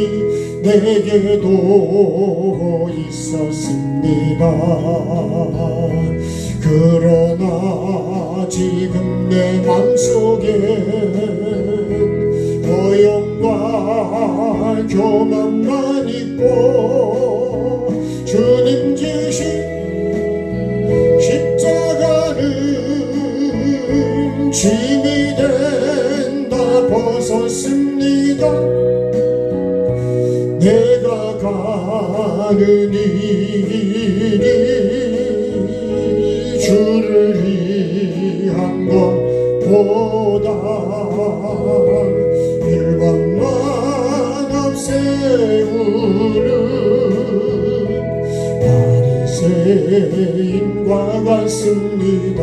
Speaker 1: 내게도 있었습니다. 그러나 지금 내 맘속엔 허영과 교만만 있고 주님 지신 십자가는 짐이 된다 벗었습니다. 내가 가는 일이 주를 위한 것보다 일반만 앞세우는 바리새인과 같습니다.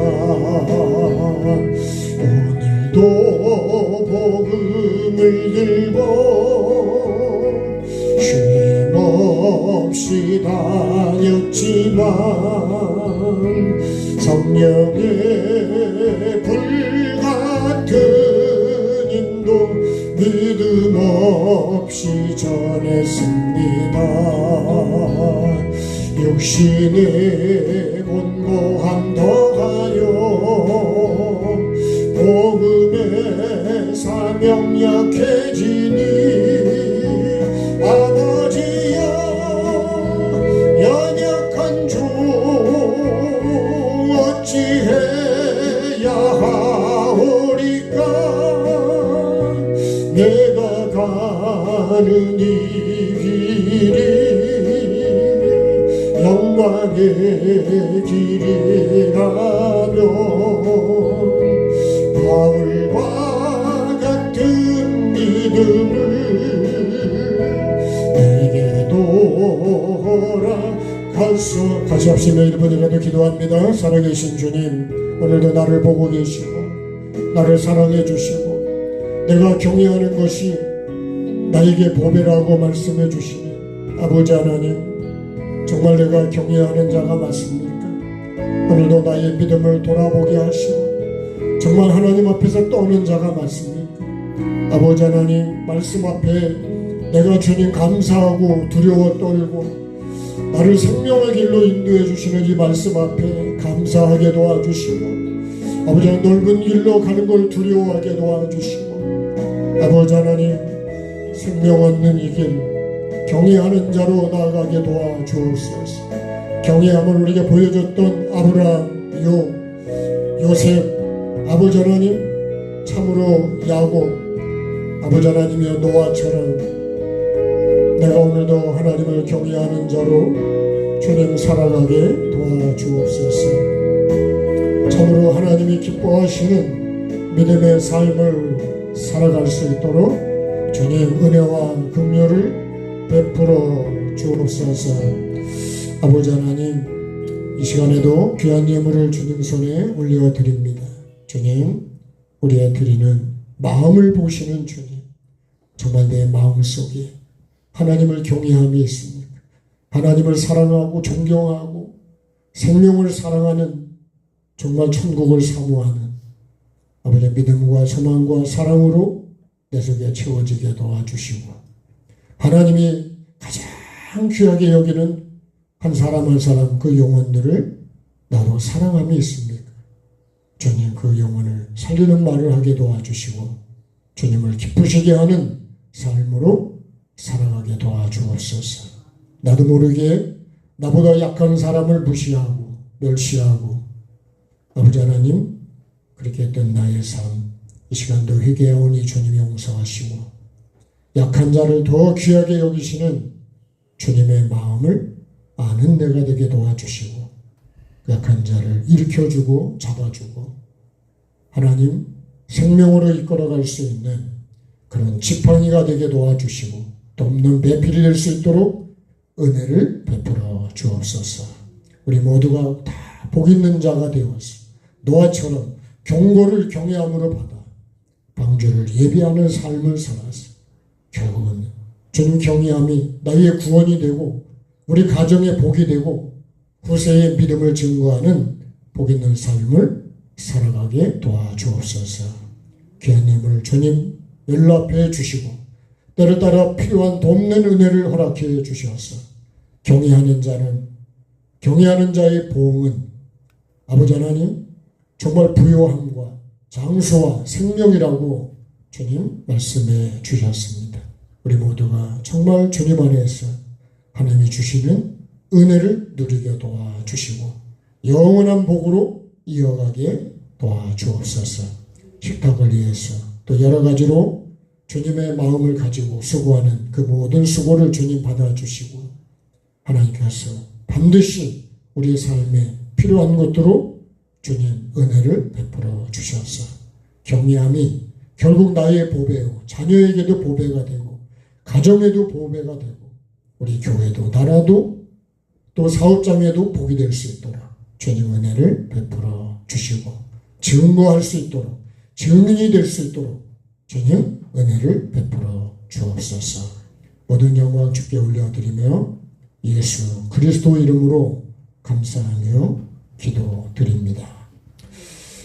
Speaker 1: 오늘도 복음을 들고 쉼없이 다녔지만 성령의 불같은 인도 믿음 없이 전했습니다. 육신의 곤고함 더하여 복음의 사명 약해지니 아버지여 연약한 종 어찌해야 하오리까. 내가 가는 이 길이 영광의 길이라면 바울과 같은 믿음을 내게도 허락하소. 같이 합시다. 1분이라도 기도합니다. 살아계신 주님, 오늘도 나를 보고 계시고 나를 사랑해 주시고 내가 경외하는 것이 나에게 복이라고 말씀해 주시니 아버지 하나님, 정말 내가 경외하는 자가 맞습니까? 오늘도 나의 믿음을 돌아보게 하시고 정말 하나님 앞에서 떠오는 자가 맞습니까? 아버지 하나님, 말씀 앞에 내가 주님 감사하고 두려워 떨고 나를 생명의 길로 인도해 주시는 이 말씀 앞에 감사하게 도와주시고 아버지 넓은 길로 가는 걸 두려워하게 도와주시고 아버지 하나님, 생명 얻는 이 길 경외하는 자로 나아가게 도와주옵소서. 경외함을 우리에게 보여줬던 아브라함, 요셉, 아버지 하나님, 참으로 야곱, 아버지 하나님이여 노아처럼 내가 오늘도 하나님을 경외하는 자로 주님 살아가게 도와주옵소서. 참으로 하나님이 기뻐하시는 믿음의 삶을 살아갈 수 있도록 주님 은혜와 긍휼을 베풀어 주옵소서. 아버지 하나님, 이 시간에도 귀한 예물을 주님 손에 올려드립니다. 주님, 우리의 드리는 마음을 보시는 주님, 정말 내 마음속에 하나님을 경외함이 있습니까? 하나님을 사랑하고 존경하고 생명을 사랑하는 정말 천국을 사모하는 아버지의 믿음과 소망과 사랑으로 내 속에 채워지게 도와주시고 하나님이 가장 귀하게 여기는 한 사람 한 사람 그 영혼들을 나로 사랑함이 있습니까? 주님, 그 영혼을 살리는 말을 하게 도와주시고 주님을 기쁘시게 하는 삶으로 살아가게 도와주옵소서. 나도 모르게 나보다 약한 사람을 무시하고 멸시하고 아버지 하나님, 그렇게 했던 나의 삶, 이 시간도 회개하오니 주님 용서하시고 약한 자를 더 귀하게 여기시는 주님의 마음을 아는 내가 되게 도와주시고 약한 자를 일으켜주고 잡아주고 하나님 생명으로 이끌어갈 수 있는 그런 지팡이가 되게 도와주시고 또 없는 배필이 될 수 있도록 은혜를 베풀어 주옵소서. 우리 모두가 다 복 있는 자가 되어서 노아처럼 경고를 경외함으로 받아 방주를 예비하는 삶을 살아서 결국은 주님 경외함이 나의 구원이 되고 우리 가정의 복이 되고 후세의 믿음을 증거하는 복 있는 삶을 살아가게 도와주옵소서. 교회님을 주님 연락해 주시고 때를 따라 필요한 돕는 은혜를 허락해 주셔서 경외하는 자의 보응은 아버지 하나님 정말 부요함과 장수와 생명이라고 주님 말씀해 주셨습니다. 우리 모두가 정말 주님 안에서 하나님이 주시는 은혜를 누리게 도와주시고 영원한 복으로 이어가게 도와주옵소서. 식탁을 위해서 또 여러 가지로 주님의 마음을 가지고 수고하는 그 모든 수고를 주님 받아주시고 하나님께서 반드시 우리의 삶에 필요한 것들로 주님 은혜를 베풀어 주셔서 경외함이 결국 나의 보배요 자녀에게도 보배가 되고 가정에도 보배가 되고 우리 교회도 나라도 또 사업장에도 복이 될 수 있도록 주님 은혜를 베풀어 주시고 증거할 수 있도록 증인이 될 수 있도록 주님 은혜를 베풀어 주옵소서. 모든 영광 주께 올려드리며 예수 그리스도 이름으로 감사하며 기도드립니다.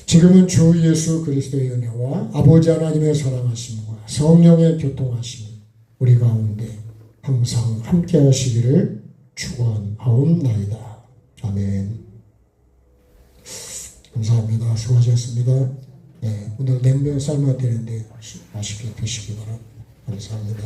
Speaker 1: 지금은 주 예수 그리스도의 은혜와 아버지 하나님의 사랑하심과 성령의 교통하심이 우리 가운데 항상 함께 하시기를 축원하옵나이다. 아멘. 감사합니다. 수고하셨습니다. 네, 오늘 냉면 삶아야 되는데 맛있게 드시기 바랍니다. 감사합니다.